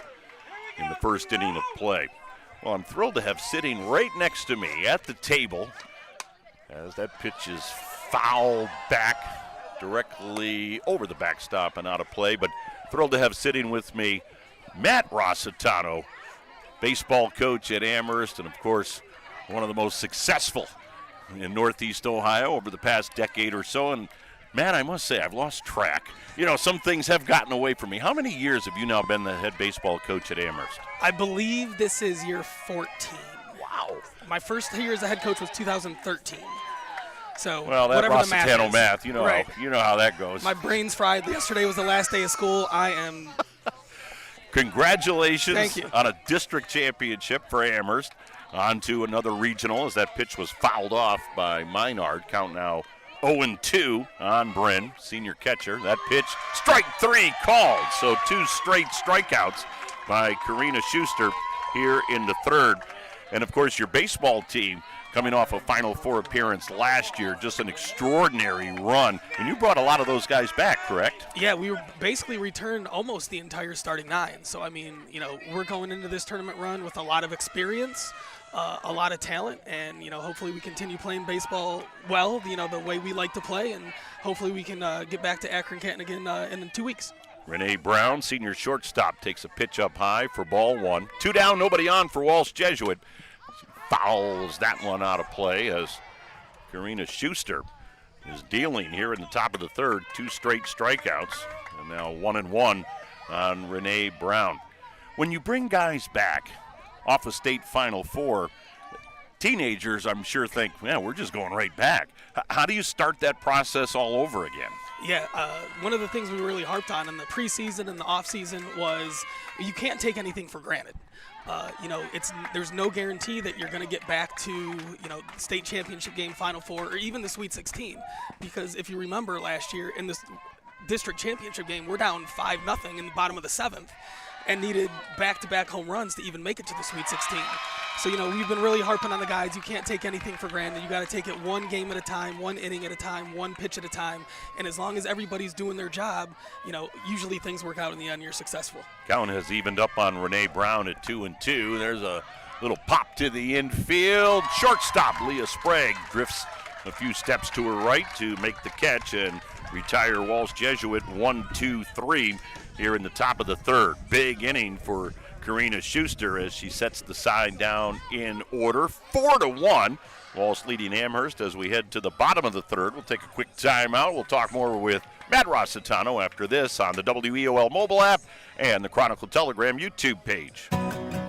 in the first inning of play. Well, I'm thrilled to have sitting right next to me at the table as that pitch is fouled back directly over the backstop and out of play. But thrilled to have sitting with me Matt Rossitano, baseball coach at Amherst, and of course one of the most successful in Northeast Ohio over the past decade or so. And Matt, I must say, I've lost track. You know, some things have gotten away from me. How many years have you now been the head baseball coach at Amherst? I believe this is year 14. Wow. My first year as a head coach was 2013. So well, that whatever the math Rossitano is. math, you know, right. You know how that goes. My brain's fried. Yesterday was the last day of school. I am. Congratulations Thank you. on a district championship for Amherst. On to another regional as that pitch was fouled off by Minard. Count now 0-2 on Bryn, senior catcher. That pitch, strike 3 called. So 2 straight strikeouts by Karina Schuster here in the third. And of course your baseball team coming off a Final Four appearance last year, just an extraordinary run. And you brought a lot of those guys back, correct? Yeah, we basically returned almost the entire starting 9. So, I mean, you know, we're going into this tournament run with a lot of experience, a lot of talent, and, you know, hopefully we continue playing baseball well, you know, the way we like to play, and hopefully we can get back to Akron-Canton again in 2 weeks. Renee Brown, senior shortstop, takes a pitch up high for ball 1. 2 down, nobody on for Walsh Jesuit. Fouls that one out of play as Karina Schuster is dealing here in the top of the third. 2 straight strikeouts, and now 1-1 on Renee Brown. When you bring guys back off a state Final Four, teenagers, I'm sure, think, man, we're just going right back. How do you start that process all over again? Yeah, one of the things we really harped on in the preseason and the offseason was you can't take anything for granted. You know, there's no guarantee that you're going to get back to, you know, state championship game, Final Four, or even the Sweet 16. Because if you remember last year in this district championship game, we're down 5-0 in the bottom of the 7th and needed back-to-back home runs to even make it to the Sweet 16. So, you know, we've been really harping on the guys. You can't take anything for granted. You got to take it one game at a time, one inning at a time, one pitch at a time. And as long as everybody's doing their job, you know, usually things work out in the end. You're successful. Count has evened up on Renee Brown at 2-2. There's a little pop to the infield. Shortstop Leah Sprague drifts a few steps to her right to make the catch and retire Walsh Jesuit 1-2-3 here in the top of the third. Big inning for Karina Schuster as she sets the side down in order. 4-1. Walsh leading Amherst as we head to the bottom of the third. We'll take a quick timeout. We'll talk more with Matt Rossitano after this on the WEOL mobile app and the Chronicle Telegram YouTube page.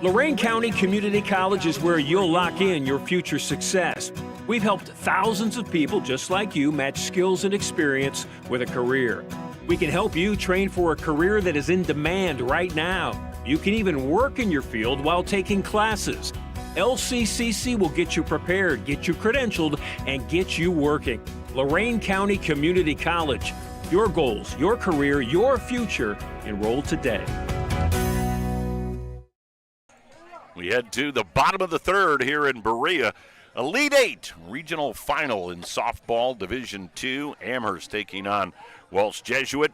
Lorain County Community College is where you'll lock in your future success. We've helped thousands of people just like you match skills and experience with a career. We can help you train for a career that is in demand right now. You can even work in your field while taking classes. LCCC will get you prepared, get you credentialed, and get you working. Lorain County Community College. Your goals, your career, your future. Enroll today. We head to the bottom of the third here in Berea. Elite 8 regional final in softball Division II. Amherst taking on Walsh Jesuit.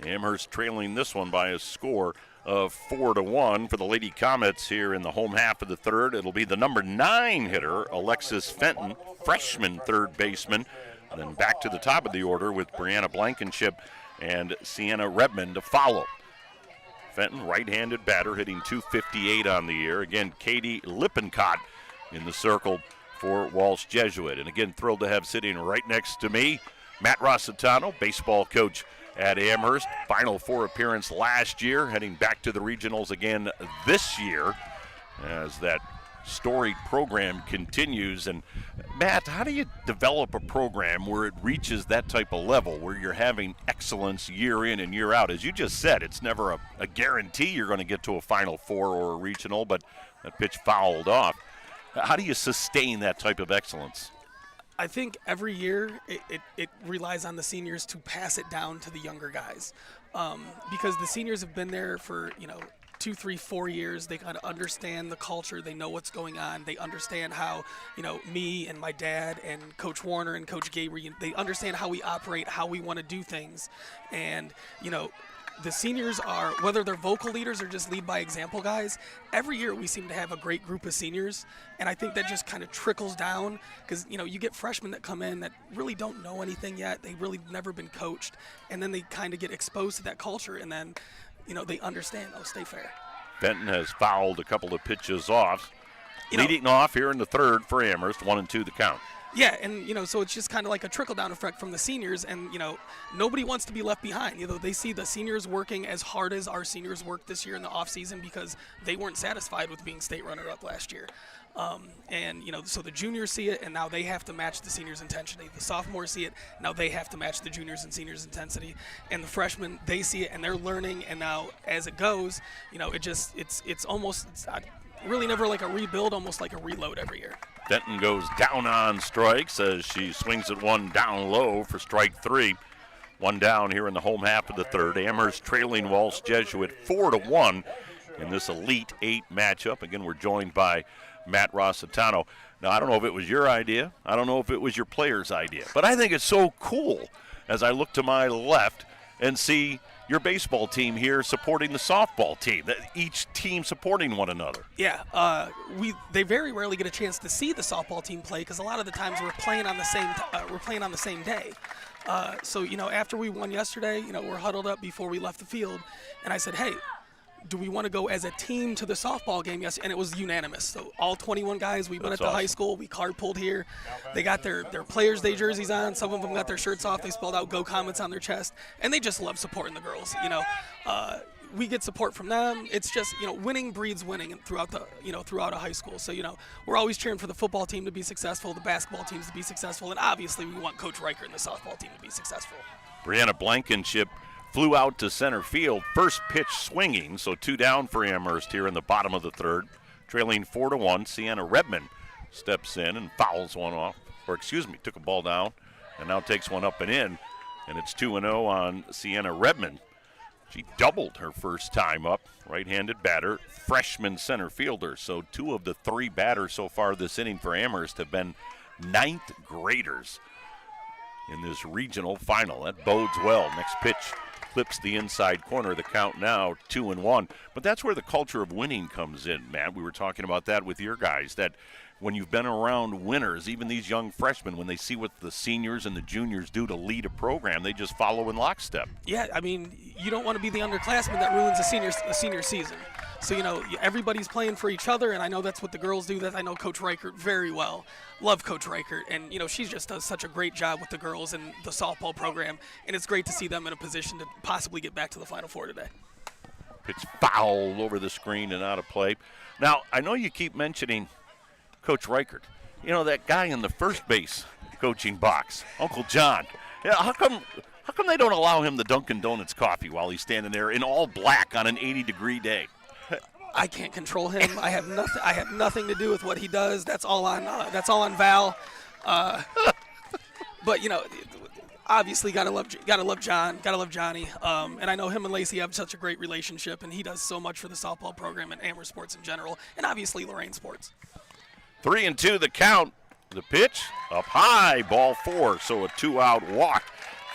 Amherst trailing this one by a score of 4-1 for the Lady Comets here in the home half of the third. It'll be the number 9 hitter, Alexis Fenton, freshman third baseman. And then back to the top of the order with Brianna Blankenship and Sienna Redmond to follow. Fenton, right-handed batter, hitting .258 on the year. Again, Katie Lippincott in the circle for Walsh Jesuit. And again, thrilled to have sitting right next to me, Matt Rossitano, baseball coach at Amherst. Final Four appearance last year, heading back to the regionals again this year as that storied program continues. And Matt, how do you develop a program where it reaches that type of level, where you're having excellence year in and year out? As you just said, it's never a guarantee you're going to get to a Final Four or a regional, but that pitch fouled off. How do you sustain that type of excellence? I think every year it relies on the seniors to pass it down to the younger guys, because the seniors have been there for, 2, 3, 4 years. They kind of understand the culture. They know what's going on. They understand how, me and my dad and Coach Warner and Coach Gabriel, they understand how we operate, how we want to do things. And, the seniors are, whether they're vocal leaders or just lead by example guys, every year we seem to have a great group of seniors, and I think that just kind of trickles down because, you get freshmen that come in that really don't know anything yet. They've really never been coached, and then they kind of get exposed to that culture, and then, they understand, stay fair. Benton has fouled a couple of pitches off. Leading off here in the third for Amherst, 1-2 the count. Yeah, and, so it's just kind of like a trickle-down effect from the seniors, and, nobody wants to be left behind. They see the seniors working as hard as our seniors worked this year in the offseason because they weren't satisfied with being state runner-up last year. And, so the juniors see it, and now they have to match the seniors' intensity. The sophomores see it, now they have to match the juniors and seniors' intensity. And the freshmen, they see it, and they're learning, and now as it goes, it's almost really never like a rebuild, almost like a reload every year. Benton goes down on strikes as she swings at one down low for strike 3. One down here in the home half of the third. Amherst trailing Walsh Jesuit 4-1 in this Elite 8 matchup. Again, we're joined by Matt Rossitano. Now, I don't know if it was your idea. I don't know if it was your player's idea. But I think it's so cool as I look to my left and see your baseball team here supporting the softball team, each team supporting one another. Yeah, they very rarely get a chance to see the softball team play because a lot of the times we're playing on the same day. So after we won yesterday, we're huddled up before we left the field, and I said, hey, do we want to go as a team to the softball game? Yes, and it was unanimous. So all 21 guys, we went at the high school. We carpooled here. They got their Players' Day jerseys on. Some of them got their shirts off. They spelled out "Go Comets" on their chest, and they just love supporting the girls. We get support from them. It's just winning breeds winning throughout a high school. So we're always cheering for the football team to be successful, the basketball teams to be successful, and obviously we want Coach Reichert and the softball team to be successful. Brianna Blankenship flew out to center field, first pitch swinging, so 2 down for Amherst here in the bottom of the third. Trailing 4-1, Sienna Redmond steps in and fouls one off, took a ball down and now takes one up and in, and it's 2-0 on Sienna Redmond. She doubled her first time up, right-handed batter, freshman center fielder, so 2 of the 3 batters so far this inning for Amherst have been 9th graders in this regional final. That bodes well. Next pitch clips the inside corner. The count now 2-1. But that's where the culture of winning comes in, Matt. We were talking about that with your guys, that when you've been around winners, even these young freshmen, when they see what the seniors and the juniors do to lead a program, they just follow in lockstep. Yeah, I mean, you don't want to be the underclassman that ruins a senior season. So, everybody's playing for each other, and I know that's what the girls do. That I know Coach Reichert very well. Love Coach Reichert, and, she just does such a great job with the girls and the softball program, and it's great to see them in a position to possibly get back to the Final Four today. It's foul over the screen and out of play. Now, I know you keep mentioning Coach Reichert. That guy in the first base coaching box, Uncle John. Yeah, how come they don't allow him the Dunkin' Donuts coffee while he's standing there in all black on an 80-degree day? I can't control him. I have nothing to do with what he does. That's all on Val. But obviously gotta love John, gotta love Johnny. And I know him and Lacey have such a great relationship, and he does so much for the softball program and Amherst sports in general, and obviously Lorraine sports. 3-2 the count. The pitch up high, ball 4. So a 2-out walk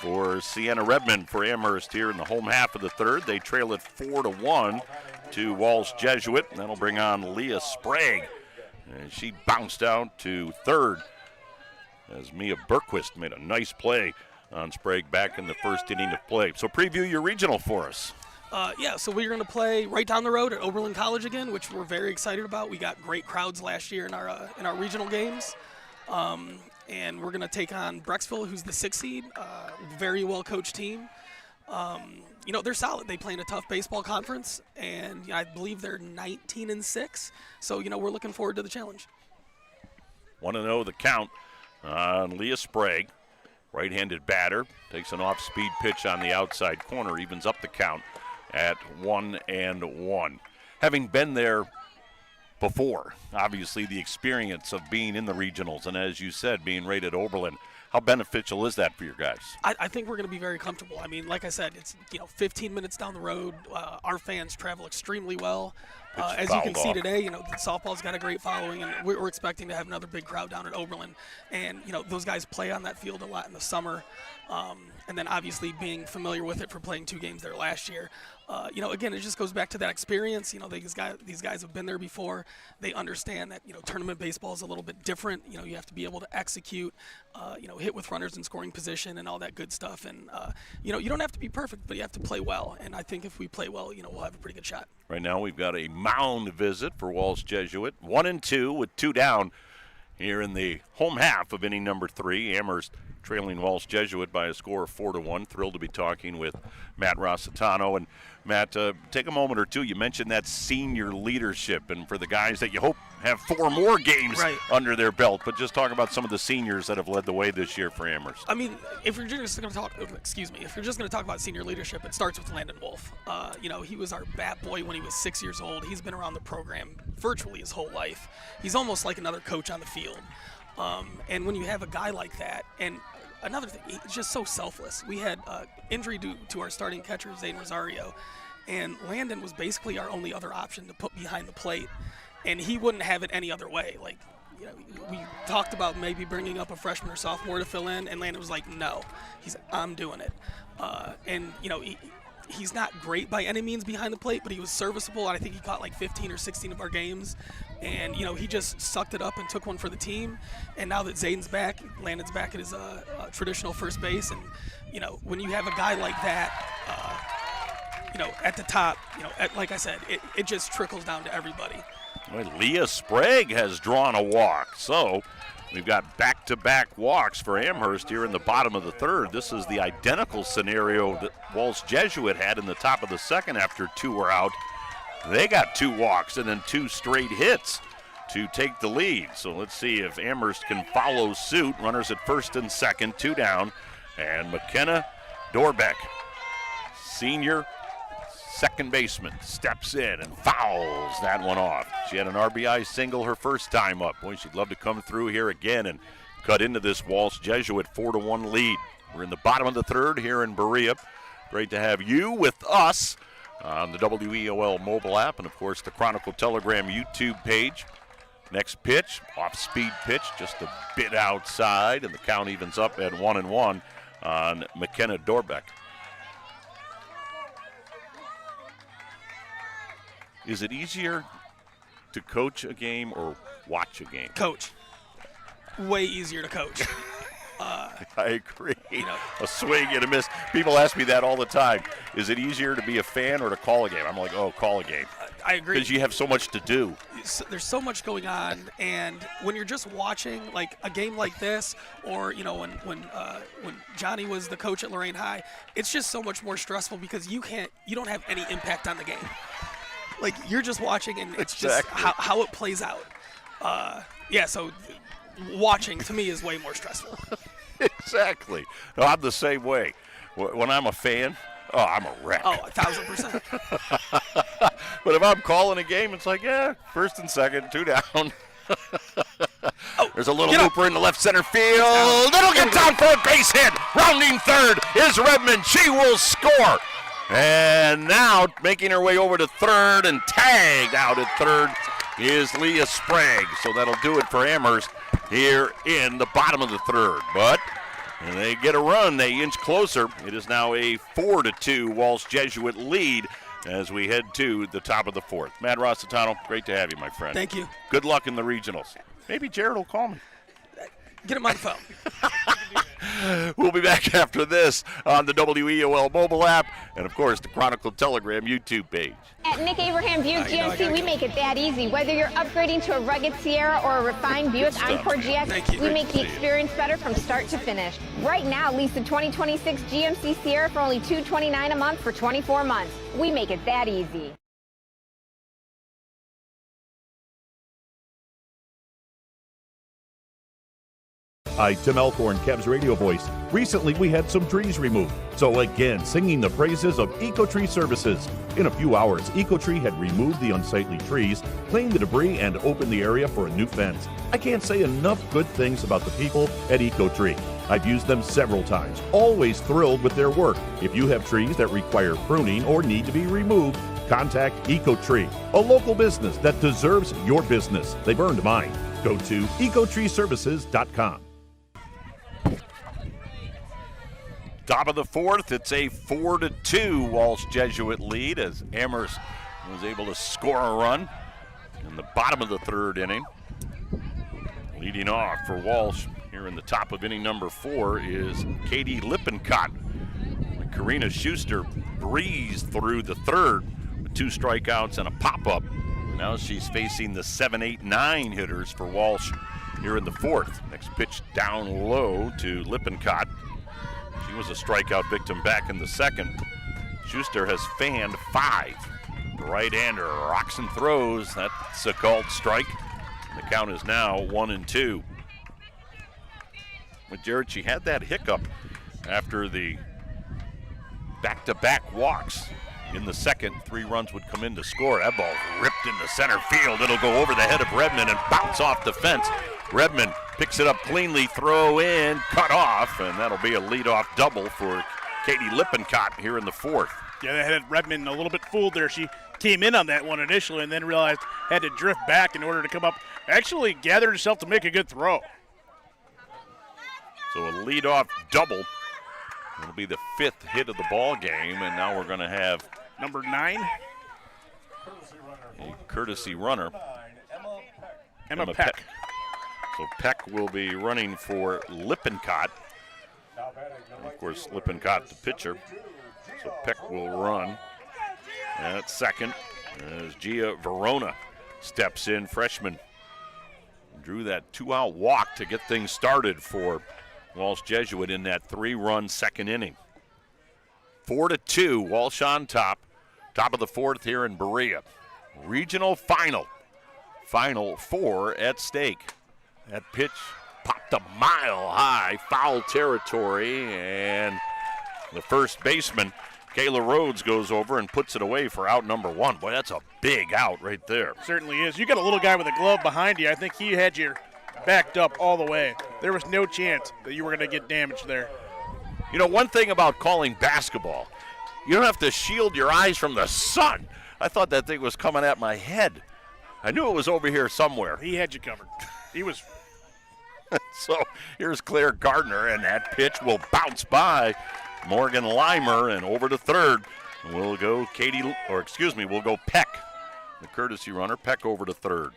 for Sienna Redmond for Amherst here in the home half of the third. They trail it 4-1 to Walsh Jesuit. That'll bring on Leah Sprague. And she bounced out to third as Mia Berquist made a nice play on Sprague back in the first inning of play. So preview your regional for us. So we're going to play right down the road at Oberlin College again, which we're very excited about. We got great crowds last year in our regional games. And we're going to take on Brecksville, who's the 6th seed, very well-coached team. They're solid. They play in a tough baseball conference, and I believe they're 19-6. So, we're looking forward to the challenge. 1-0 the count on Leah Sprague. Right-handed batter, takes an off-speed pitch on the outside corner, evens up the count at 1-1. Having been there before, obviously the experience of being in the regionals, and as you said, being rated Oberlin, how beneficial is that for your guys? I think we're going to be very comfortable. I mean, like I said, it's 15 minutes down the road. Our fans travel extremely well. As you can see today, the softball's got a great following, and we're expecting to have another big crowd down at Oberlin. And, those guys play on that field a lot in the summer. And then obviously being familiar with it for playing 2 games there last year. Again, it just goes back to that experience. These guys have been there before. They understand that, tournament baseball is a little bit different. You have to be able to execute, hit with runners in scoring position and all that good stuff. And, you don't have to be perfect, but you have to play well. And I think if we play well, we'll have a pretty good shot. Right now we've got a mound visit for Walsh Jesuit. 1-2 with 2 down here in the home half of inning number 3. Amherst trailing Walsh Jesuit by a score of 4-1. Thrilled to be talking with Matt Rossitano. And Matt, take a moment or two. You mentioned that senior leadership, and for the guys that you hope have 4 more games under their belt, but just talk about some of the seniors that have led the way this year for Amherst. I mean, if you're just going to talk, if you're just going to talk about senior leadership, it starts with Landon Wolf. He was our bat boy when he was 6 years old. He's been around the program virtually his whole life. He's almost like another coach on the field. And when you have a guy like that, and another thing, he's just so selfless. We had injury due to our starting catcher, Zane Rosario, and Landon was basically our only other option to put behind the plate, and he wouldn't have it any other way. We talked about maybe bringing up a freshman or sophomore to fill in, and Landon was like, no. I'm doing it. He's not great by any means behind the plate, but he was serviceable. I think he caught like 15 or 16 of our games. And, he just sucked it up and took one for the team. And now that Zayden's back, Landon's back at his traditional first base. And, when you have a guy like that, at the top, like I said, it just trickles down to everybody. Well, Leah Sprague has drawn a walk. So we've got back-to-back walks for Amherst here in the bottom of the 3rd. This is the identical scenario that Walsh Jesuit had in the top of the 2nd after 2 were out. They got 2 walks and then 2 straight hits to take the lead. So let's see if Amherst can follow suit. Runners at 1st and 2nd, 2 down. And McKenna Dorbeck, senior second baseman, steps in and fouls that one off. She had an RBI single her first time up. Boy, she'd love to come through here again and cut into this Walsh Jesuit 4-1 lead. We're in the bottom of the 3rd here in Berea. Great to have you with us on the WEOL mobile app and, of course, the Chronicle Telegram YouTube page. Next pitch, off-speed pitch, just a bit outside, and the count evens up at 1-1 on McKenna Dorbeck. Is it easier to coach a game or watch a game? Coach. Way easier to coach. I agree. A swing and a miss. People ask me that all the time. Is it easier to be a fan or to call a game? I'm like, call a game. I agree. Because you have so much to do. There's so much going on, and when you're just watching like a game like this, or when Johnny was the coach at Lorraine High, it's just so much more stressful because you don't have any impact on the game. Like, you're just watching, and it's just how it plays out. So watching, to me, is way more stressful. Exactly. No, I'm the same way. When I'm a fan, I'm a wreck. 1,000%. But if I'm calling a game, it's like, 1st and 2nd, 2 down. There's a little looper in the left center field. It'll get down for a base hit. Rounding 3rd is Redmond. She will score. And now making her way over to 3rd and tagged out at 3rd is Leah Sprague. So that'll do it for Amherst here in the bottom of the 3rd. But they get a run. They inch closer. It is now a 4-2 Walsh Jesuit lead as we head to the top of the 4th. Matt Rossitano, great to have you, my friend. Thank you. Good luck in the regionals. Maybe Jared will call me. Get him on the phone. We'll be back after this on the WEOL mobile app and, of course, the Chronicle Telegram YouTube page. At Nick Abraham Buick GMC, we make it that easy. Whether you're upgrading to a rugged Sierra or a refined Buick Encore GX, we make the experience better from start to finish. Right now, lease the 2026 GMC Sierra for only $229 a month for 24 months. We make it that easy. Hi, Tim Elkhorn, Cavs radio voice. Recently, we had some trees removed. So again, singing the praises of EcoTree Services. In a few hours, EcoTree had removed the unsightly trees, cleaned the debris, and opened the area for a new fence. I can't say enough good things about the people at EcoTree. I've used them several times, always thrilled with their work. If you have trees that require pruning or need to be removed, Contact EcoTree, a local business that deserves your business. They've earned mine. Go to ecotreeservices.com. Top of the fourth, it's a 4-2 Walsh Jesuit lead as Amherst was able to score a run in the bottom of the third inning. Leading off for Walsh here in the top of inning number 4 is Katie Lippincott. Karina Schuster breezed through the third with 2 strikeouts and a pop-up. Now she's facing the 7, 8, 9 hitters for Walsh here in the fourth. Next pitch down low to Lippincott. She was a strikeout victim back in the second. Schuster has fanned 5. The right-hander rocks and throws. That's a called strike. The count is now 1-2. But Jared, she had that hiccup after the back-to-back walks. In the second, 3 runs would come in to score. That ball ripped into center field. It'll go over the head of Redmond and bounce off the fence. Redmond picks it up cleanly, throw in, cut off, and that'll be a leadoff double for Katie Lippincott here in the fourth. Yeah, that had Redmond a little bit fooled there. She came in on that one initially and then realized had to drift back in order to come up. Actually gathered herself to make a good throw. So a leadoff double. It'll be the 5th hit of the ball game, and now we're going to have number 9, a courtesy runner, Emma Peck. So Peck will be running for Lippincott. Of course, Lippincott, the pitcher. So Peck will run at second as Gia Verona steps in, freshman. Drew that 2-out walk to get things started for Walsh Jesuit in that 3-run second inning. 4-2, Walsh on top. Top of the fourth here in Berea. Regional final. Final 4 at stake. That pitch popped a mile high, foul territory, and the first baseman, Kayla Rhodes, goes over and puts it away for out number 1. Boy, that's a big out right there. Certainly is. You got a little guy with a glove behind you. I think he had you backed up all the way. There was no chance that you were going to get damaged there. You know, one thing about calling basketball, you don't have to shield your eyes from the sun. I thought that thing was coming at my head. I knew it was over here somewhere. He had you covered. He was. So here's Claire Gardner, and that pitch will bounce by Morgan Limer, and over to third. We'll go we'll go Peck, the courtesy runner. Peck over to third.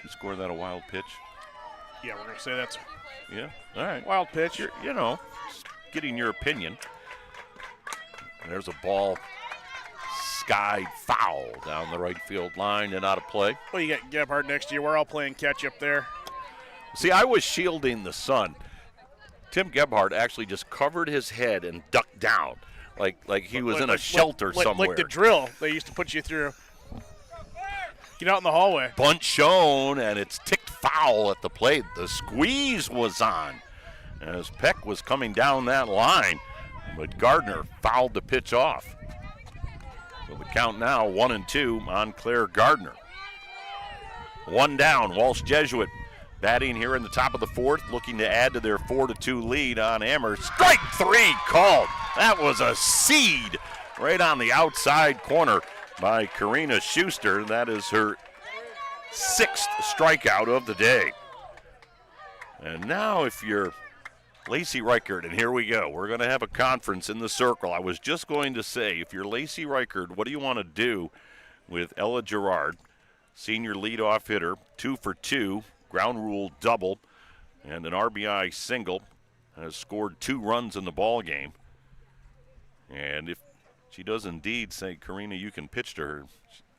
You score that a wild pitch? Yeah, we're going to say that's Yeah, all right. wild pitch. Just getting your opinion. There's a ball skied foul down the right field line and out of play. Well, you got Gebhardt next to you. We're all playing catch up there. See, I was shielding the sun. Tim Gebhardt actually just covered his head and ducked down like he was in a shelter somewhere. Like the drill they used to put you through. Get out in the hallway. Bunt shown, and it's ticked foul at the plate. The squeeze was on as Peck was coming down that line, but Gardner fouled the pitch off. So the count now 1-2 on Claire Gardner. 1 down, Walsh Jesuit batting here in the top of the fourth, looking to add to their 4-2 lead on Amherst. Strike 3 called. That was a seed right on the outside corner by Karina Schuster. That is her 6th strikeout of the day. And now if you're Lacey Reichert, and here we go. We're going to have a conference in the circle. I was just going to say, if you're Lacey Reichert, what do you want to do with Ella Gerard, senior leadoff hitter, 2 for 2, ground rule double, and an RBI single, has scored 2 runs in the ball game. And if she does indeed say, Karina, you can pitch to her,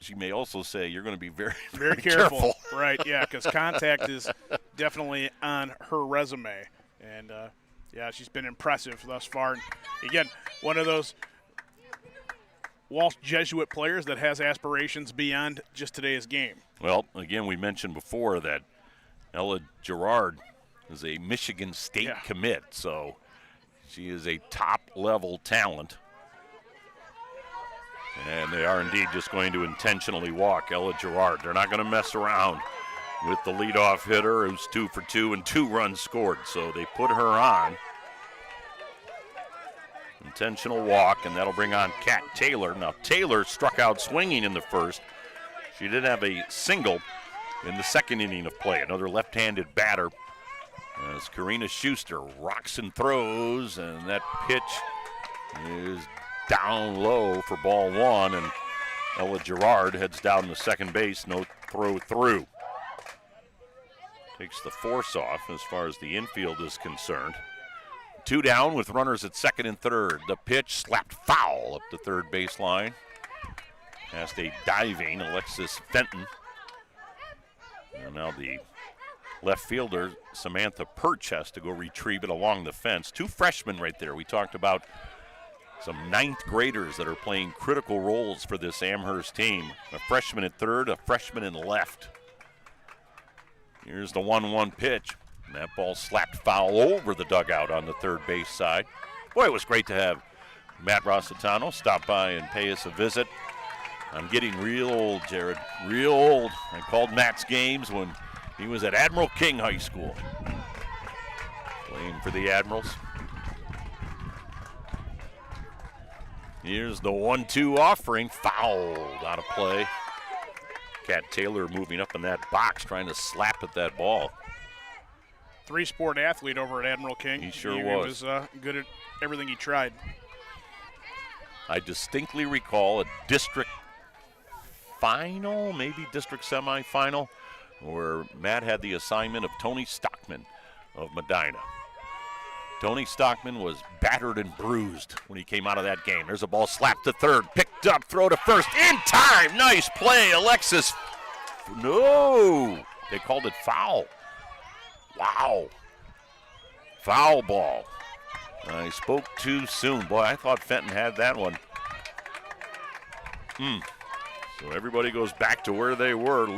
she may also say you're going to be very, very careful. Right, yeah, because contact is definitely on her resume. And, yeah, she's been impressive thus far. And again, one of those Walsh Jesuit players that has aspirations beyond just today's game. Well, again, we mentioned before that Ella Gerard is a Michigan State commit, so she is a top-level talent. And they are indeed just going to intentionally walk Ella Gerard. They're not going to mess around with the leadoff hitter who's 2 for 2 and 2 runs scored. So they put her on. Intentional walk, and that'll bring on Kat Taylor. Now, Taylor struck out swinging in the first. She did have a single in the second inning of play. Another left-handed batter as Karina Schuster rocks and throws, and that pitch is down low for ball one, and Ella Gerard heads down to second base. No throw through. Takes the force off as far as the infield is concerned. 2 down with runners at second and third. The pitch slapped foul up the third baseline. Past a diving Alexis Fenton. And now the left fielder, Samantha Perch, has to go retrieve it along the fence. 2 freshmen right there. We talked about some 9th graders that are playing critical roles for this Amherst team. A freshman at third, a freshman in left. Here's the 1-1 pitch. And that ball slapped foul over the dugout on the third base side. Boy, it was great to have Matt Rossitano stop by and pay us a visit. I'm getting real old, Jared, real old. I called Matt's games when he was at Admiral King High School, playing for the Admirals. Here's the 1-2 offering, fouled out of play. Kat Taylor moving up in that box, trying to slap at that ball. 3-sport athlete over at Admiral King. He sure was. He was good at everything he tried. I distinctly recall a district final, maybe district semifinal, where Matt had the assignment of Tony Stockman of Medina. Tony Stockman was battered and bruised when he came out of that game. There's a ball slapped to third, picked up, throw to first, in time. Nice play, Alexis. No, they called it foul. Wow. Foul ball. I spoke too soon. Boy, I thought Fenton had that one. So everybody goes back to where they were.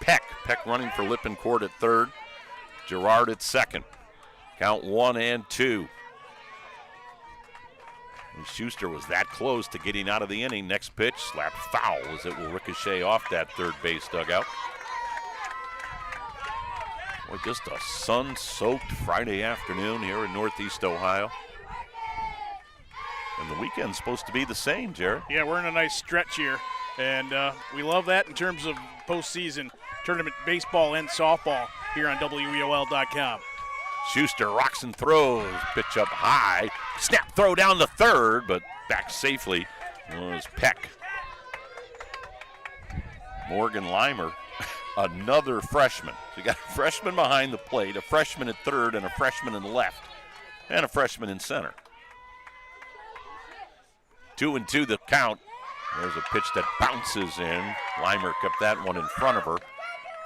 Peck. Peck running for Lippencourt at third. Gerard at second. Count 1-2. And Schuster was that close to getting out of the inning. Next pitch, slapped foul as it will ricochet off that third base dugout. Boy, just a sun-soaked Friday afternoon here in Northeast Ohio. And the weekend's supposed to be the same, Jared. Yeah, we're in a nice stretch here, and we love that in terms of postseason tournament baseball and softball here on WEOL.com. Schuster rocks and throws, pitch up high, snap throw down the third, but back safely was Peck. Morgan Limer, another freshman. So you got a freshman behind the plate, a freshman at third, and a freshman in left, and a freshman in center. 2-2 the count. There's a pitch that bounces in. Limer kept that one in front of her.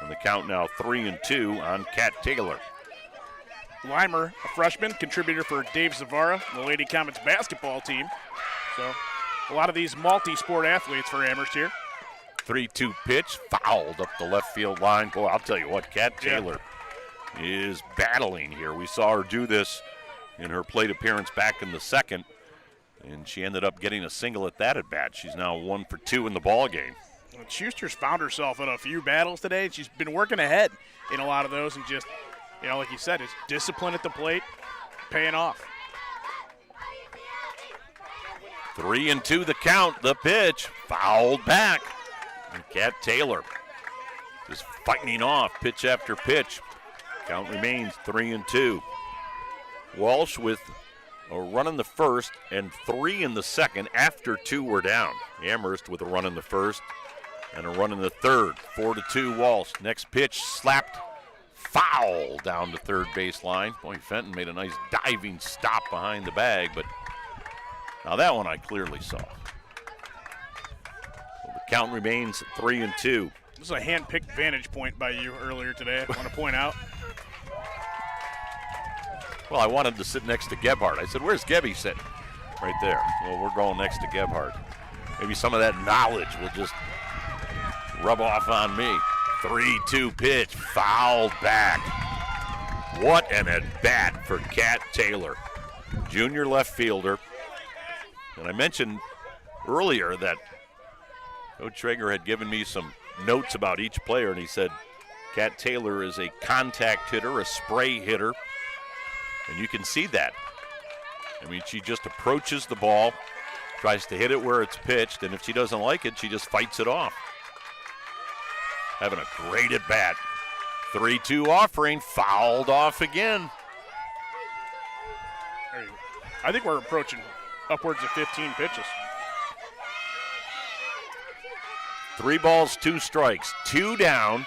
And the count now 3-2 on Kat Taylor. Limer, a freshman, contributor for Dave Zavara, the Lady Comets basketball team. So a lot of these multi-sport athletes for Amherst here. 3-2 pitch, fouled up the left field line. Boy, I'll tell you what, Kat Taylor is battling here. We saw her do this in her plate appearance back in the second, and she ended up getting a single at that at-bat. She's now 1 for 2 in the ball game. And Schuster's found herself in a few battles today, and she's been working ahead in a lot of those, and just, you know, like you said, it's discipline at the plate, paying off. 3-2 the count, the pitch, fouled back. And Kat Taylor just fighting off pitch after pitch. Count remains 3-2. Walsh with a run in the first and 3 in the second after 2 were down. Amherst with a run in the first and a run in the third. 4-2 Walsh. Next pitch slapped foul down the third baseline. Boy, Fenton made a nice diving stop behind the bag, but now that one I clearly saw. So the count remains 3-2. This is a hand-picked vantage point by you earlier today, I want to point out. Well, I wanted to sit next to Gebhardt. I said, where's Gebby sitting? Right there. Well, we're going next to Gebhardt. Maybe some of that knowledge will just rub off on me. 3-2 pitch, fouled back. What an at-bat for Kat Taylor, junior left fielder. And I mentioned earlier that Coach Traeger had given me some notes about each player, and he said Kat Taylor is a contact hitter, a spray hitter, and you can see that. I mean, she just approaches the ball, tries to hit it where it's pitched, and if she doesn't like it, she just fights it off. Having a great at bat. 3-2 offering, fouled off again. I think we're approaching upwards of 15 pitches. 3 balls, 2 strikes, 2 down.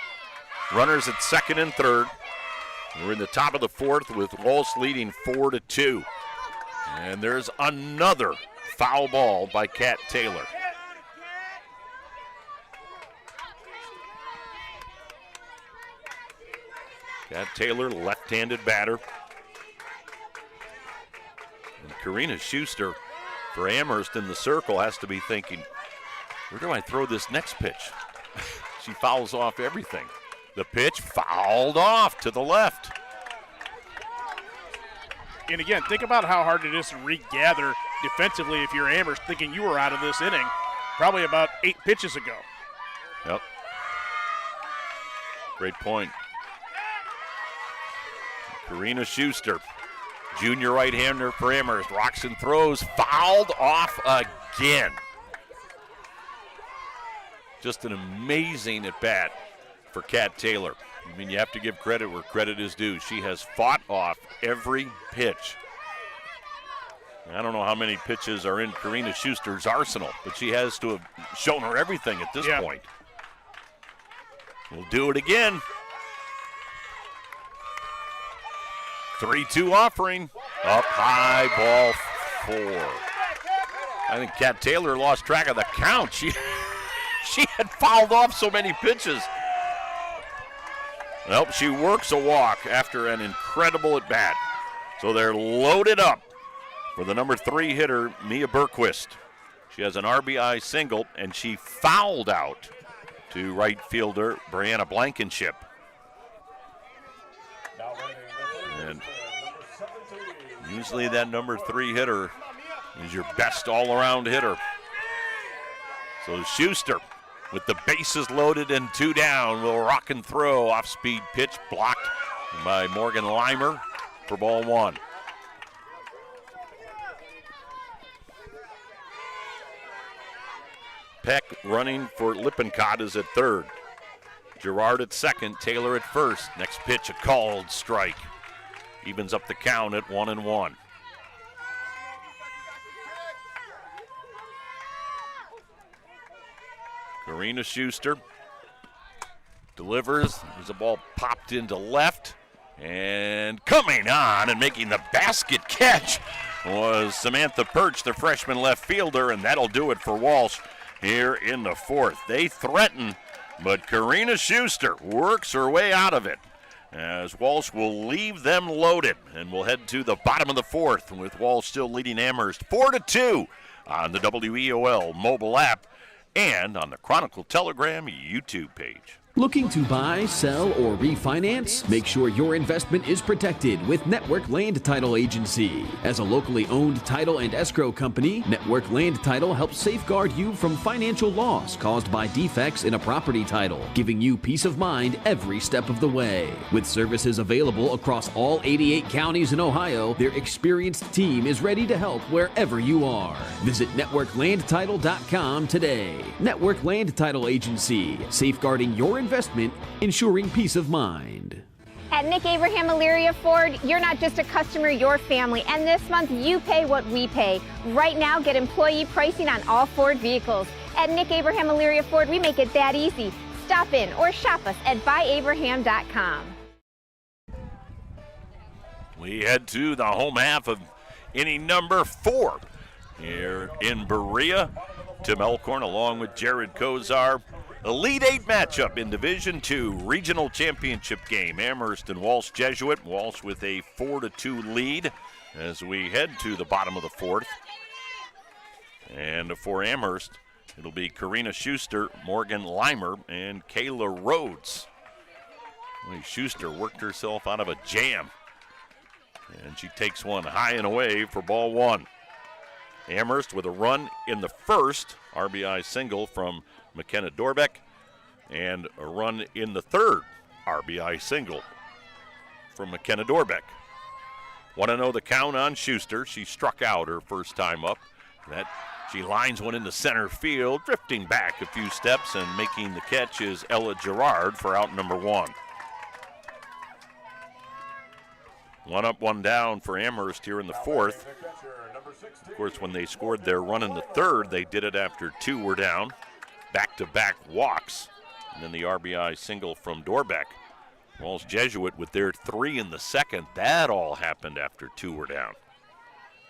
Runners at second and third. We're in the top of the fourth with Walsh leading 4-2. And there's another foul ball by Kat Taylor. Kat Taylor, left-handed batter. And Karina Schuster for Amherst in the circle has to be thinking, where do I throw this next pitch? She fouls off everything. The pitch fouled off to the left. And again, think about how hard it is to regather defensively if you're Amherst, thinking you were out of this inning probably about 8 pitches ago. Yep. Great point. Karina Schuster, junior right-hander for Amherst, rocks and throws, fouled off again. Just an amazing at-bat for Kat Taylor. I mean, you have to give credit where credit is due. She has fought off every pitch. I don't know how many pitches are in Karina Schuster's arsenal, but she has to have shown her everything at this point. We'll do it again. 3-2 offering. Up high, ball 4. I think Kat Taylor lost track of the count. She had fouled off so many pitches. Nope, she works a walk after an incredible at-bat. So they're loaded up for the number 3 hitter, Mia Bergquist. She has an RBI single, and she fouled out to right fielder Brianna Blankenship. And usually that number 3 hitter is your best all-around hitter. So Schuster, with the bases loaded and 2 down, will rock and throw. Off-speed pitch blocked by Morgan Leimer for ball 1. Peck running for Lippincott is at third. Gerard at second, Taylor at first. Next pitch, a called strike. Evens up the count at 1-1. Karina Schuster delivers. There's a ball popped into left. And coming on and making the basket catch was Samantha Perch, the freshman left fielder, and that'll do it for Walsh here in the fourth. They threaten, but Karina Schuster works her way out of it, as Walsh will leave them loaded, and we'll head to the bottom of the fourth with Walsh still leading Amherst 4-2 on the WEOL mobile app and on the Chronicle Telegram YouTube page. Looking to buy, sell, or refinance? Make sure your investment is protected with Network Land Title Agency. As a locally owned title and escrow company, Network Land Title helps safeguard you from financial loss caused by defects in a property title, giving you peace of mind every step of the way. With services available across all 88 counties in Ohio, their experienced team is ready to help wherever you are. Visit networklandtitle.com today. Network Land Title Agency, safeguarding your investment, ensuring peace of mind. At Nick Abraham Elyria Ford, you're not just a customer, you're family. And this month, you pay what we pay. Right now, get employee pricing on all Ford vehicles. At Nick Abraham Elyria Ford, we make it that easy. Stop in or shop us at buyabraham.com. We head to the home half of inning number 4 here in Berea. Tim Elkhorn along with Jared Kozar. Elite 8 matchup in Division II Regional Championship game. Amherst and Walsh Jesuit. Walsh with a 4-2 lead as we head to the bottom of the fourth. And for Amherst, it'll be Karina Schuster, Morgan Leimer, and Kayla Rhodes. Well, Schuster worked herself out of a jam, and she takes one high and away for ball 1. Amherst with a run in the first, RBI single from McKenna Dorbeck, and a run in the third, RBI single from McKenna Dorbeck. 1-0 the count on Schuster. She struck out her first time up. She lines one into center field, drifting back a few steps, and making the catch is Ella Gerard for out number 1. 1 up, 1 down for Amherst here in the 4th. Of course, when they scored their run in the 3rd, they did it after 2 were down. Back-to-back walks, and then the RBI single from Dorbeck. Walsh Jesuit with their 3 in the 2nd. That all happened after 2 were down.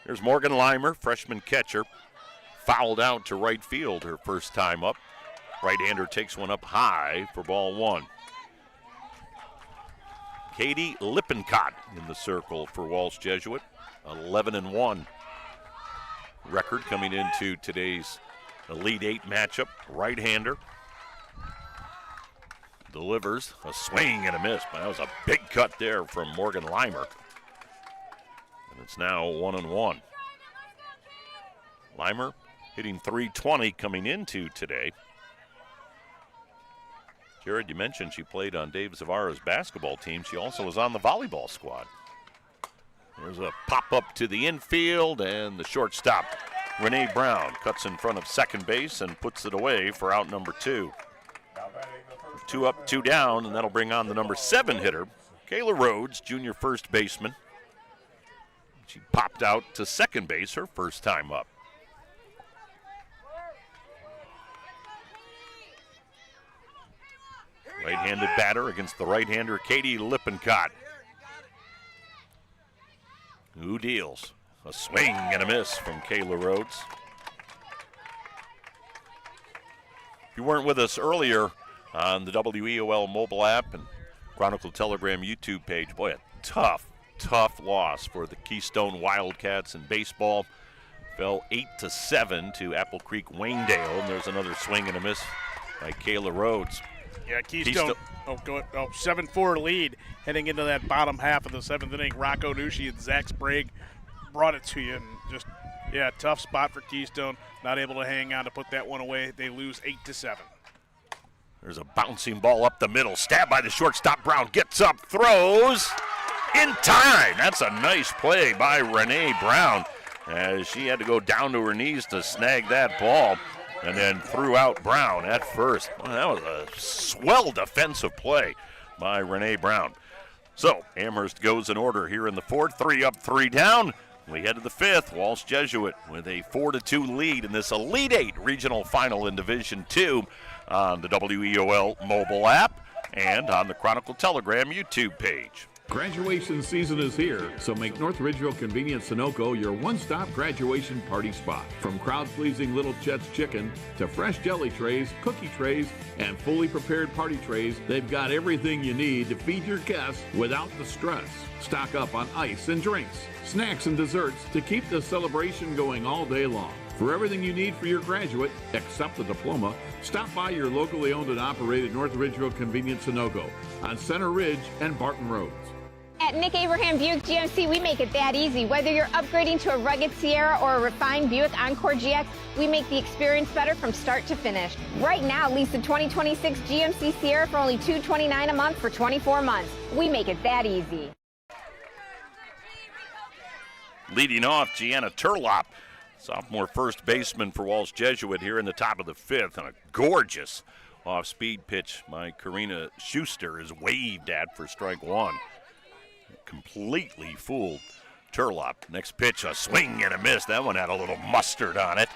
Here's Morgan Leimer, freshman catcher, fouled out to right field her first time up. Right-hander takes one up high for ball 1. Katie Lippincott in the circle for Walsh Jesuit, 11-1 record coming into today's Elite 8 matchup. Right-hander delivers a swing and a miss, but that was a big cut there from Morgan Leimer. And it's now 1-1. Leimer hitting .320 coming into today. Jared, you mentioned she played on Dave Zavara's basketball team. She also was on the volleyball squad. There's a pop-up to the infield, and the shortstop, Renee Brown, cuts in front of second base and puts it away for out number 2. 2 up, 2 down, and that'll bring on the number 7 hitter, Kayla Rhodes, junior first baseman. She popped out to second base her first time up. Right-handed batter against the right-hander, Katie Lippincott, who deals a swing and a miss from Kayla Rhodes. If you weren't with us earlier on the WEOL mobile app and Chronicle Telegram YouTube page, boy, a tough loss for the Keystone Wildcats in baseball. Fell 8-7 to Apple Creek Waynedale, and there's another swing and a miss by Kayla Rhodes. Yeah, Keystone 7-4 lead heading into that bottom half of the 7th inning. Rocco Nushi and Zach Sprague brought it to you, and just, tough spot for Keystone. Not able to hang on to put that one away. They lose 8-7. There's a bouncing ball up the middle. Stabbed by the shortstop. Brown gets up, throws in time. That's a nice play by Renee Brown, as she had to go down to her knees to snag that ball, and then threw out Brown at first. Well, that was a swell defensive play by Renee Brown. So Amherst goes in order here in the 4th. 3 up, 3 down. We head to the 5th. Walsh Jesuit with a 4-2 lead in this Elite 8 regional final in Division 2 on the WEOL mobile app and on the Chronicle Telegram YouTube page. Graduation season is here, so make North Ridgeville Convenience Sunoco your one-stop graduation party spot. From crowd-pleasing Little Chet's Chicken to fresh jelly trays, cookie trays, and fully prepared party trays, they've got everything you need to feed your guests without the stress. Stock up on ice and drinks, snacks and desserts to keep the celebration going all day long. For everything you need for your graduate, except the diploma, stop by your locally owned and operated North Ridgeville Convenience Sunoco on Center Ridge and Barton Roads. At Nick Abraham Buick GMC, we make it that easy. Whether you're upgrading to a rugged Sierra or a refined Buick Encore GX, we make the experience better from start to finish. Right now, lease the 2026 GMC Sierra for only $229 a month for 24 months. We make it that easy. Leading off, Gianna Turlop, sophomore first baseman for Walsh Jesuit here in the top of the 5th, and a gorgeous off-speed pitch by Karina Schuster is waved at for strike 1. Completely fooled Turlop. Next pitch, a swing and a miss. That one had a little mustard on it,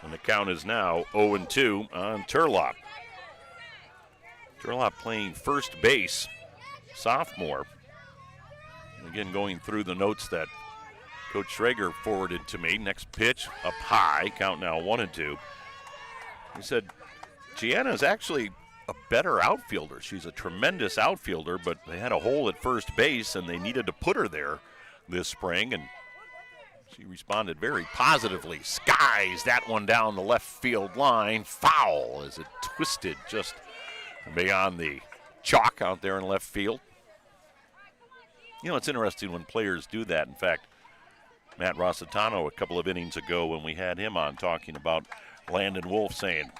and the count is now 0-2 on Turlop. Turlop playing first base, sophomore. Again, going through the notes that Coach Schrager forwarded to me. Next pitch, up high, count now 1-2. He said, Gianna is actually a better outfielder. She's a tremendous outfielder, but they had a hole at first base, and they needed to put her there this spring, and she responded very positively. Skies that one down the left field line. Foul as it twisted just beyond the chalk out there in left field. You know, it's interesting when players do that. In fact, Matt Rossitano a couple of innings ago when we had him on talking about Landon Wolf saying,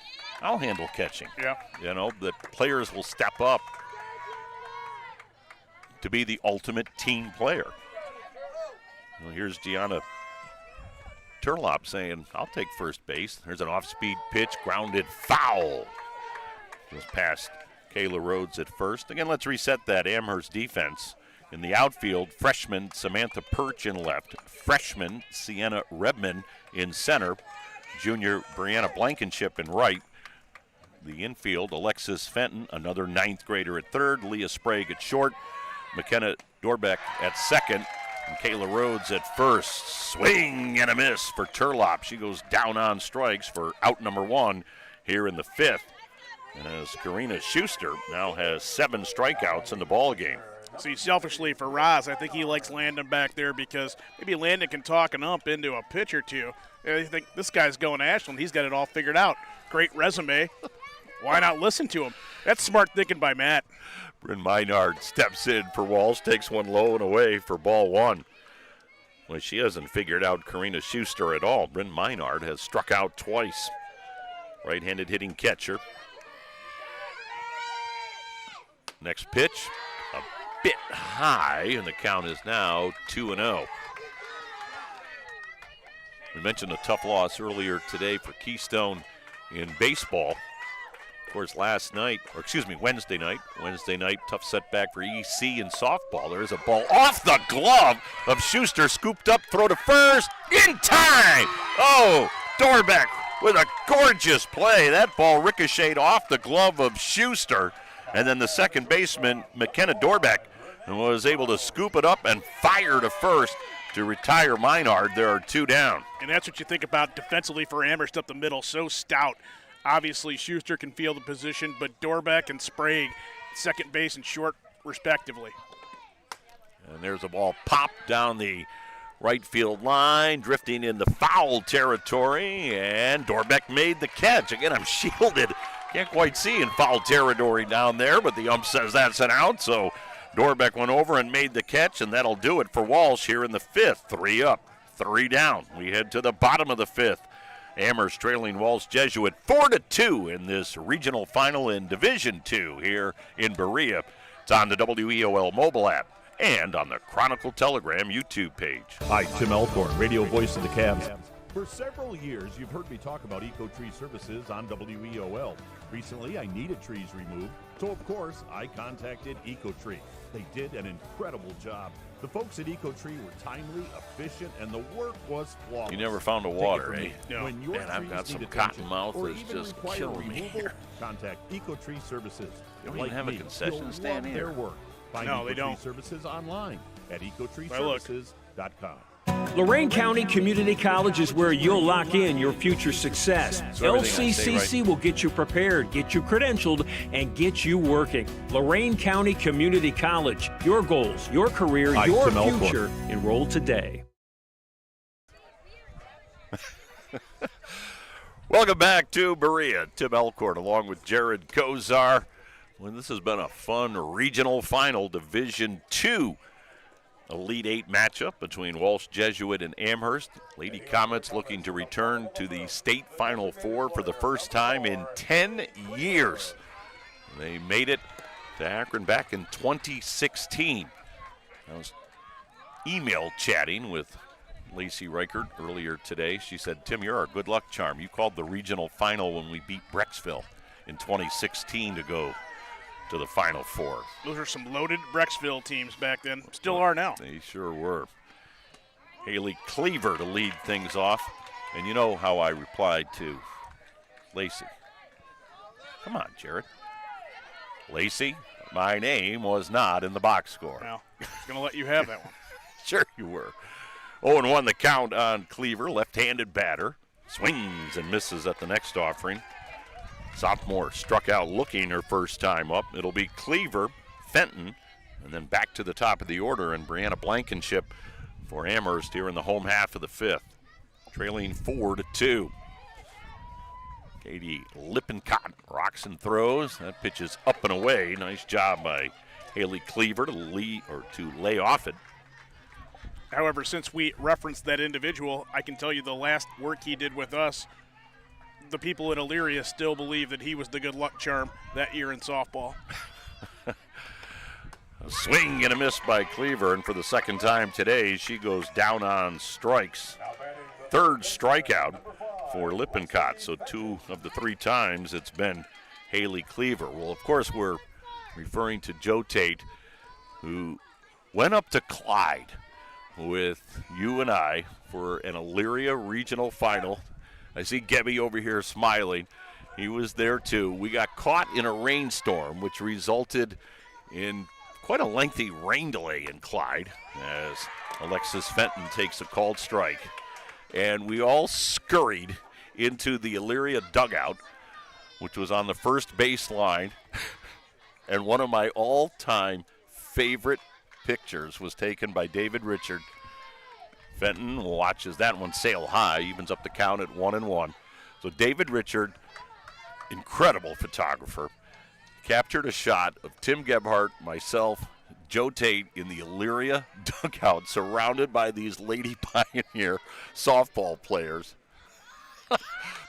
I'll handle catching. Yeah. You know, the players will step up to be the ultimate team player. Well, here's Gianna Turlop saying, I'll take first base. There's an off-speed pitch, grounded foul. Just past Kayla Rhodes at first. Again, let's reset that Amherst defense. In the outfield, freshman Samantha Perch in left, freshman Sienna Rebman in center, junior Brianna Blankenship in right. The infield, Alexis Fenton, another ninth grader at third, Leah Sprague at short, McKenna Dorbeck at second, and Kayla Rhodes at first. Swing and a miss for Turlop. She goes down on strikes for out number one here in the fifth. And as Karina Schuster now has 7 strikeouts in the ball game. See, selfishly for Roz, I think he likes Landon back there because maybe Landon can talk an ump into a pitch or two. I think this guy's going to Ashland. He's got it all figured out. Great resume. Why not listen to him? That's smart thinking by Matt. Bryn Minard steps in for Walsh, takes one low and away for ball one. Well, she hasn't figured out Karina Schuster at all. Bryn Minard has struck out twice. Right-handed hitting catcher. Next pitch, a bit high, and the count is now 2-0. We mentioned a tough loss earlier today for Keystone in baseball. Of course, Wednesday night, tough setback for EC in softball. There is a ball off the glove of Schuster, scooped up, throw to first, in time! Oh, Dorbeck with a gorgeous play. That ball ricocheted off the glove of Schuster. And then the second baseman, McKenna Dorbeck, was able to scoop it up and fire to first to retire Minard. There are 2 down. And that's what you think about defensively for Amherst up the middle. So stout. Obviously, Schuster can field the position, but Dorbeck and Sprague, second base and short, respectively. And there's a ball popped down the right field line, drifting into foul territory, and Dorbeck made the catch. Again, I'm shielded. Can't quite see in foul territory down there, but the ump says that's an out, so Dorbeck went over and made the catch, and that'll do it for Walsh here in the fifth. 3 up, 3 down. We head to the bottom of the fifth. Amherst trailing Walsh Jesuit 4-2 in this regional final in Division II here in Berea. It's on the WEOL mobile app and on the Chronicle Telegram YouTube page. Hi, Tim Elkhorn, radio voice of the Cavs. For several years, you've heard me talk about Eco-Tree Services on WEOL. Recently, I needed trees removed, so of course, I contacted Eco-Tree. They did an incredible job. The folks at Eco-Tree were timely, efficient, and the work was flawless. You never found a water, eh? No. When your Man, I've got trees some need cotton attention mouth or that's even just require killing me removal, here. contact Eco-Tree Services. You don't even have a concession stand love here. their work. Find No, they Eco-Tree don't. Services online at ecotreeservices.com. Lorain County Community College is where you'll lock in your future success. So everything I say LCCC will get you prepared, get you credentialed, and get you working. Lorain County Community College. Your goals, your career, Hi, your Tim Elkhorn. future. Enroll today. Welcome back to Berea. Tim Elkhorn along with Jared Kozar. Well, this has been a fun regional final, Division II. Elite Eight matchup between Walsh Jesuit and Amherst. Lady Comets looking to return to the state Final Four for the first time in 10 years. They made it to Akron back in 2016. I was email chatting with Lacey Reichert earlier today. She said, Tim, you're our good luck charm. You called the regional final when we beat Brecksville in 2016 to go to the Final Four. Those are some loaded Brecksville teams back then. Still are now. They sure were. Haley Cleaver to lead things off. And you know how I replied to Lacey. Come on, Jared. Lacey, my name was not in the box score. Well, I'm going to let you have that one. Sure you were. 0-1 the count on Cleaver, left-handed batter. Swings and misses at the next offering. Sophomore struck out looking her first time up. It'll be Cleaver, Fenton, and then back to the top of the order, and Brianna Blankenship for Amherst here in the home half of the fifth. Trailing 4-2. Katie Lippincott rocks and throws. That pitch is up and away. Nice job by Haley Cleaver to lay off it. However, since we referenced that individual, I can tell you the last work he did with us, the people in Elyria still believe that he was the good luck charm that year in softball. A swing and a miss by Cleaver, and for the second time today, she goes down on strikes. Third strikeout for Lippincott, so 2 of the 3 times it's been Haley Cleaver. Well, of course, we're referring to Joe Tate, who went up to Clyde with you and I for an Elyria regional final. I see Gebby over here smiling. He was there too. We got caught in a rainstorm, which resulted in quite a lengthy rain delay in Clyde as Alexis Fenton takes a called strike. And we all scurried into the Elyria dugout, which was on the first base line. And one of my all-time favorite pictures was taken by David Richard. Fenton watches that one sail high, evens up the count at 1-1. So David Richard, incredible photographer, captured a shot of Tim Gebhardt, myself, Joe Tate in the Elyria dugout, surrounded by these Lady Pioneer softball players.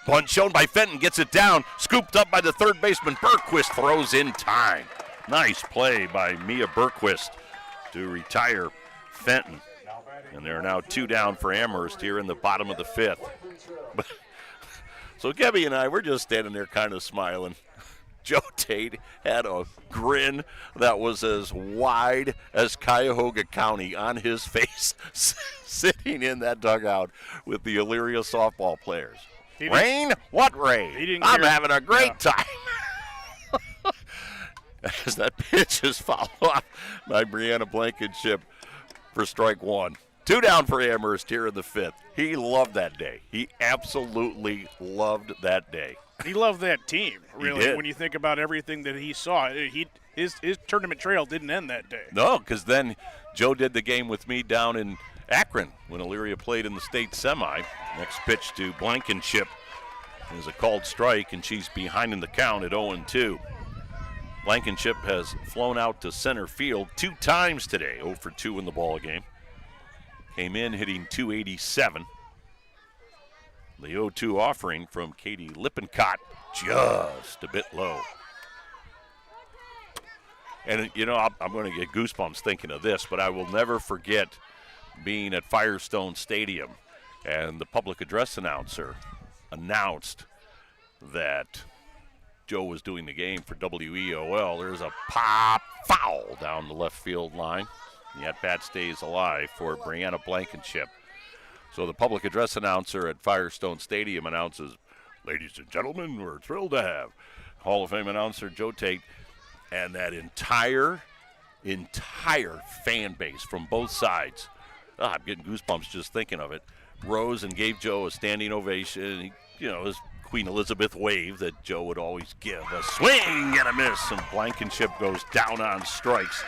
Bunt shown by Fenton, gets it down, scooped up by the third baseman. Bergquist throws in time. Nice play by Mia Bergquist to retire Fenton. And there are now 2 down for Amherst here in the bottom of the 5th. So Gebby and I, we're just standing there kind of smiling. Joe Tate had a grin that was as wide as Cuyahoga County on his face, sitting in that dugout with the Elyria softball players. Rain? What rain? I'm having a great time. As that pitch is fouled off by Brianna Blankenship for strike 1. 2 down for Amherst here in the 5th. He loved that day. He absolutely loved that day. He loved that team, really, when you think about everything that he saw. His tournament trail didn't end that day. No, because then Joe did the game with me down in Akron when Elyria played in the state semi. Next pitch to Blankenship is a called strike, and she's behind in the count at 0-2. Blankenship has flown out to center field 2 times today, 0 for 2 in the ball game. Came in hitting .287. The 0-2 offering from Katie Lippincott, just a bit low. And, you know, I'm going to get goosebumps thinking of this, but I will never forget being at Firestone Stadium and the public address announcer announced that Joe was doing the game for WEOL. There's a pop foul down the left field line. The at-bat stays alive for Brianna Blankenship. So the public address announcer at Firestone Stadium announces, "Ladies and gentlemen, we're thrilled to have Hall of Fame announcer Joe Tate," and that entire fan base from both sides, I'm getting goosebumps just thinking of it, rose and gave Joe a standing ovation. You know, his Queen Elizabeth wave that Joe would always give. A swing and a miss, and Blankenship goes down on strikes.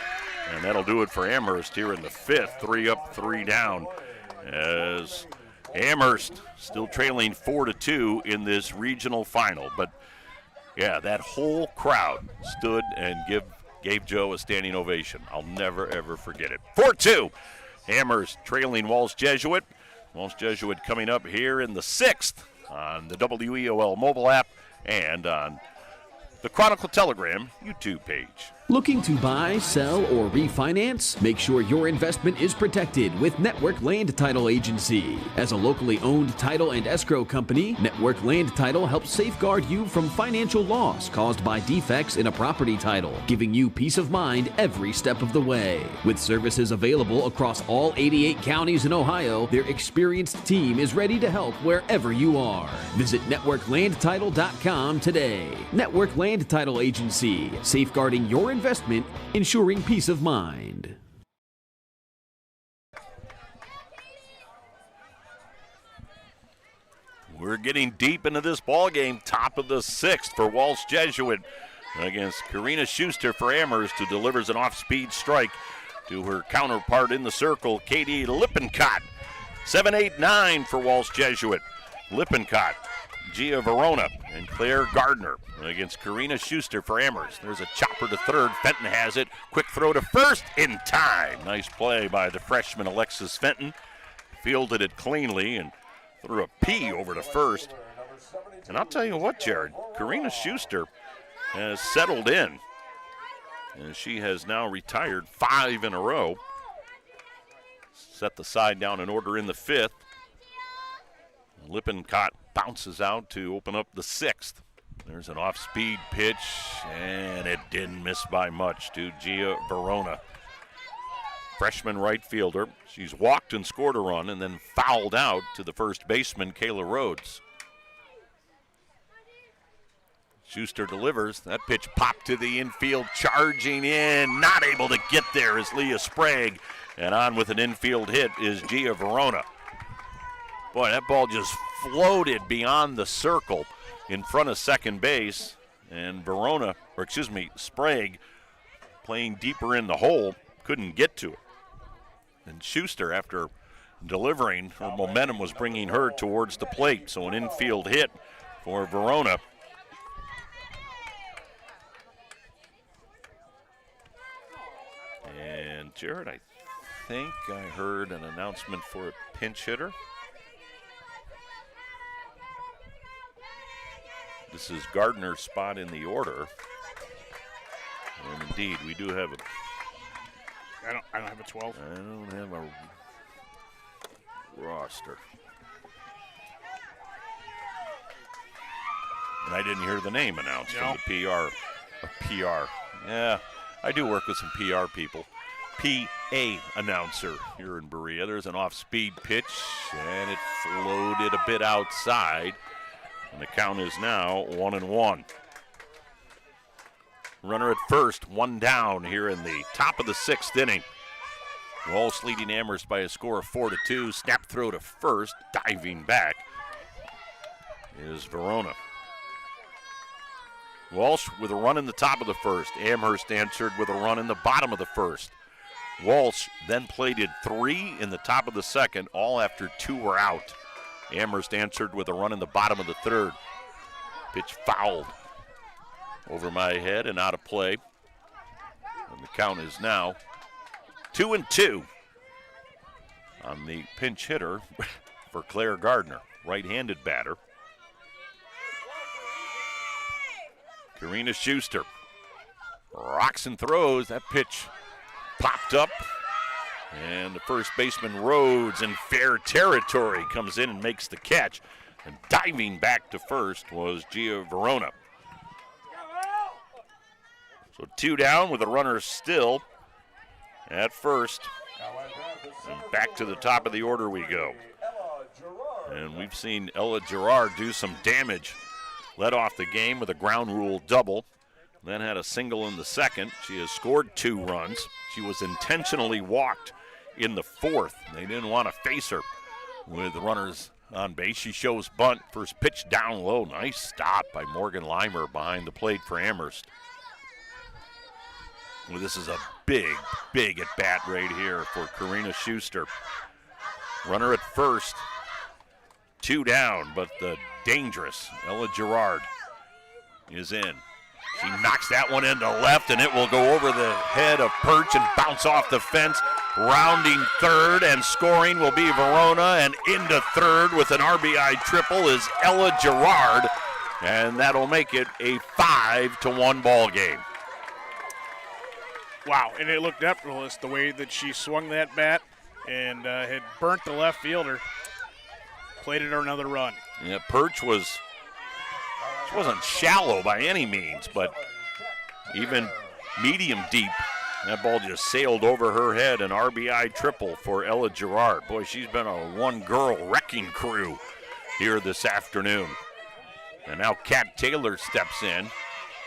And that'll do it for Amherst here in the 5th. 3 up, 3 down. As Amherst still trailing 4-2 in this regional final. But, yeah, that whole crowd stood and gave Joe a standing ovation. I'll never, ever forget it. 4-2. Amherst trailing Walsh Jesuit. Walsh Jesuit coming up here in the 6th on the WEOL mobile app and on the Chronicle Telegram YouTube page. Looking to buy, sell, or refinance? Make sure your investment is protected with Network Land Title Agency. As a locally owned title and escrow company, Network Land Title helps safeguard you from financial loss caused by defects in a property title, giving you peace of mind every step of the way. With services available across all 88 counties in Ohio, their experienced team is ready to help wherever you are. Visit NetworkLandTitle.com today. Network Land Title Agency, safeguarding your investment, ensuring peace of mind. We're getting deep into this ball game. Top of the 6th for Walsh Jesuit against Karina Schuster for Amherst, who delivers an off-speed strike to her counterpart in the circle, Katie Lippincott. 7-8-9 for Walsh Jesuit. Lippincott, Gia Verona, and Claire Gardner against Karina Schuster for Amherst. There's a chopper to third. Fenton has it. Quick throw to first in time. Nice play by the freshman Alexis Fenton. Fielded it cleanly and threw a P over to first. And I'll tell you what, Jared, Karina Schuster has settled in. And she has now retired 5 in a row. Set the side down in order in the 5th. Lippincott bounces out to open up the 6th. There's an off-speed pitch, and it didn't miss by much to Gia Verona. Freshman right fielder. She's walked and scored a run and then fouled out to the first baseman, Kayla Rhodes. Schuster delivers. That pitch popped to the infield, charging in. Not able to get there is Leah Sprague. And on with an infield hit is Gia Verona. Boy, that ball just floated beyond the circle in front of second base. And Sprague, playing deeper in the hole, couldn't get to it. And Schuster, after delivering, her momentum was bringing her towards the plate. So an infield hit for Verona. And Jared, I think I heard an announcement for a pinch hitter. This is Gardner's spot in the order. And indeed, we do have a... I don't have a 12. I don't have a roster. And I didn't hear the name announced from the PR. Yeah, I do work with some PR people. PA announcer here in Berea. There's an off-speed pitch, and it floated a bit outside. And the count is now 1-1. Runner at first, 1 down here in the top of the 6th inning. Walsh leading Amherst by a score of 4-2. Snap throw to first, diving back is Verona. Walsh with a run in the top of the 1st. Amherst answered with a run in the bottom of the 1st. Walsh then plated 3 in the top of the 2nd, all after 2 were out. Amherst answered with a run in the bottom of the 3rd. Pitch fouled over my head and out of play. And the count is now 2-2 on the pinch hitter for Claire Gardner, right-handed batter. Karina Schuster rocks and throws. That pitch popped up, and the first baseman Rhodes in fair territory comes in and makes the catch. And diving back to first was Gia Verona. So 2 down with a runner still at first. And back to the top of the order we go. And we've seen Ella Gerard do some damage. Led off the game with a ground rule double. Then had a single in the 2nd. She has scored 2 runs. She was intentionally walked in the 4th. They didn't want to face her with the runners on base. She shows bunt. First pitch down low. Nice stop by Morgan Limer behind the plate for Amherst. Well, this is a big, big at-bat right here for Karina Schuster. Runner at first. 2 down, but the dangerous Ella Gerard is in. She knocks that one into left, and it will go over the head of Perch and bounce off the fence. Rounding third and scoring will be Verona, and into third with an RBI triple is Ella Gerard, and that'll make it a 5-1 ball game. Wow, and it looked effortless the way that she swung that bat and had burnt the left fielder. Plated her another run. Yeah, Perch wasn't shallow by any means, but even medium deep, that ball just sailed over her head. An RBI triple for Ella Gerard. Boy, she's been a one-girl wrecking crew here this afternoon. And now Kat Taylor steps in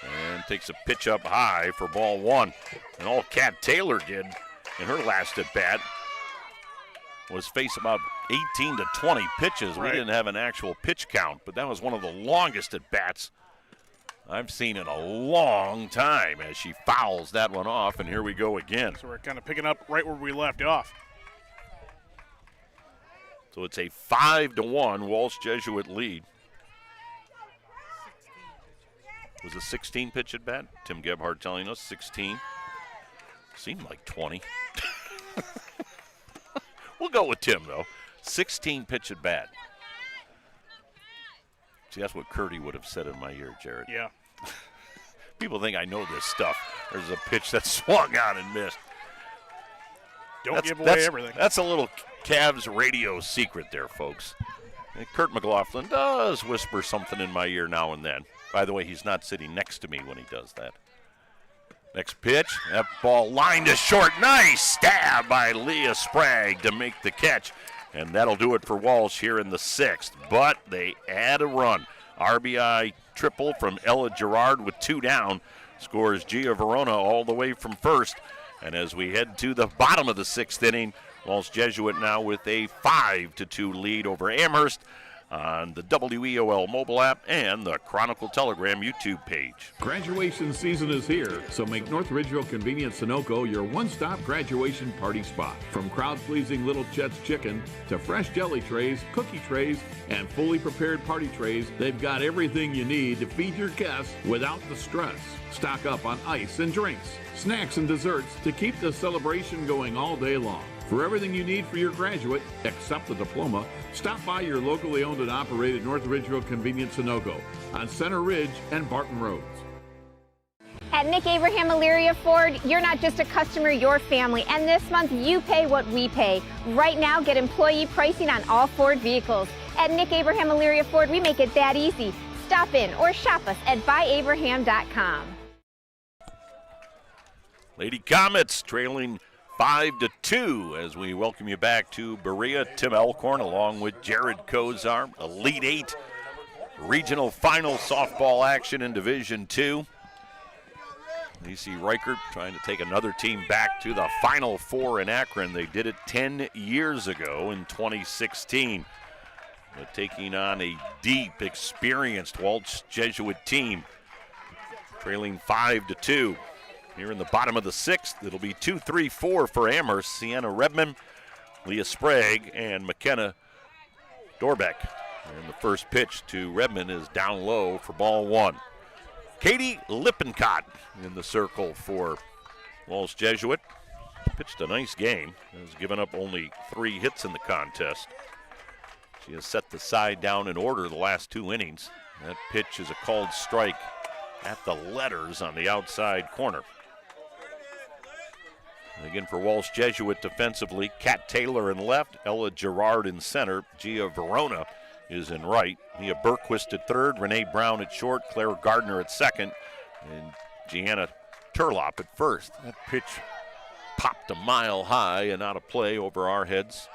and takes a pitch up high for ball 1. And all Kat Taylor did in her last at-bat was face about 18 to 20 pitches. Right. We didn't have an actual pitch count, but that was one of the longest at-bats I've seen in a long time as she fouls that one off, and here we go again. So we're kind of picking up right where we left off. So it's a 5-1 Walsh Jesuit lead. Was a 16 pitch at bat? Tim Gebhardt telling us 16. Seemed like 20. We'll go with Tim, though. 16 pitch at bat. See, that's what Curdy would have said in my ear, Jared. Yeah. People think I know this stuff. There's a pitch that swung on and missed. Don't give away everything. That's a little Cavs radio secret there, folks. And Kurt McLaughlin does whisper something in my ear now and then. By the way, he's not sitting next to me when he does that. Next pitch, that ball lined to short. Nice stab by Leah Sprague to make the catch. And that'll do it for Walsh here in the 6th. But they add a run. RBI triple from Ella Gerard with 2 down. Scores Gia Verona all the way from first. And as we head to the bottom of the 6th inning, Walsh Jesuit now with a 5-2 lead over Amherst on the WEOL mobile app and the Chronicle Telegram YouTube page. Graduation season is here, so make North Ridgeville Convenient Sunoco your one-stop graduation party spot. From crowd-pleasing Little Chet's Chicken to fresh jelly trays, cookie trays, and fully prepared party trays, they've got everything you need to feed your guests without the stress. Stock up on ice and drinks, snacks and desserts to keep the celebration going all day long. For everything you need for your graduate, except the diploma, stop by your locally owned and operated North Ridgeville Convenience Sunoco on Center Ridge and Barton Roads. At Nick Abraham Elyria Ford, you're not just a customer, you're family. And this month, you pay what we pay. Right now, get employee pricing on all Ford vehicles. At Nick Abraham Elyria Ford, we make it that easy. Stop in or shop us at buyabraham.com. Lady Comets trailing 5-2 as we welcome you back to Berea. Tim Elkhorn along with Jared Kozar. Elite 8 regional final softball action in Division 2. AC Reichert trying to take another team back to the Final Four in Akron. They did it 10 years ago in 2016. But taking on a deep, experienced Walsh Jesuit team. Trailing 5-2. Here in the bottom of the 6th, it'll be 2-3-4 for Amherst. Sienna Redmond, Leah Sprague, and McKenna Dorbeck. And the first pitch to Redmond is down low for ball 1. Katie Lippincott in the circle for Walsh Jesuit. Pitched a nice game. Has given up only 3 hits in the contest. She has set the side down in order the last 2 innings. That pitch is a called strike at the letters on the outside corner. And again for Walsh Jesuit defensively, Kat Taylor in left, Ella Gerard in center, Gia Verona is in right, Mia Berquist at third, Renee Brown at short, Claire Gardner at second, and Gianna Turlop at first. That pitch popped a mile high and out of play over our heads.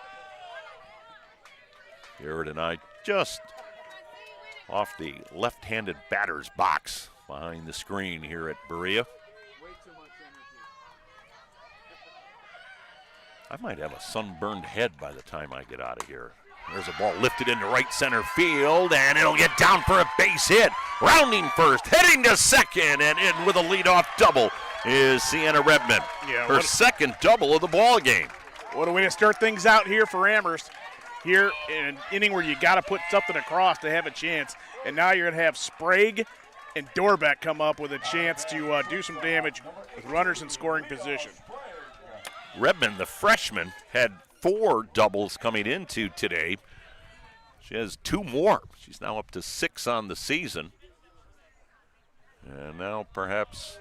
Garrett and I just off the left-handed batter's box behind the screen here at Berea. I might have a sunburned head by the time I get out of here. There's a ball lifted into right center field, and it'll get down for a base hit. Rounding first, heading to second, and in with a leadoff double is Sienna Redmond. Yeah, her second double of the ball game. What a way to start things out here for Amherst. Here in an inning where you got to put something across to have a chance. And now you're going to have Sprague and Dorbeck come up with a chance to do some damage with runners in scoring position. Redmond, the freshman, had 4 doubles coming into today. She has 2 more. She's now up to 6 on the season. And now perhaps,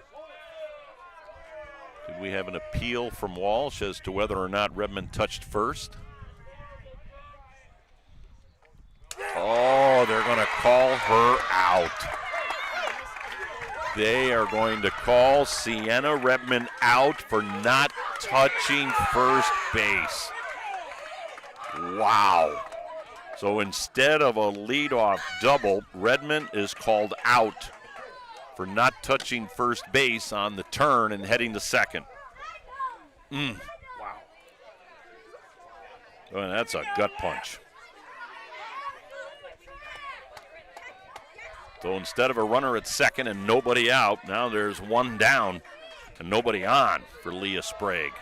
did we have an appeal from Walsh as to whether or not Redmond touched first? Oh, they're going to call her out. They are going to call Sienna Redmond out for not touching first base. Wow. So instead of a leadoff double, Redmond is called out for not touching first base on the turn and heading to second. Wow. Oh, that's a gut punch. So instead of a runner at second and nobody out, now there's 1 down and nobody on for Leah Sprague.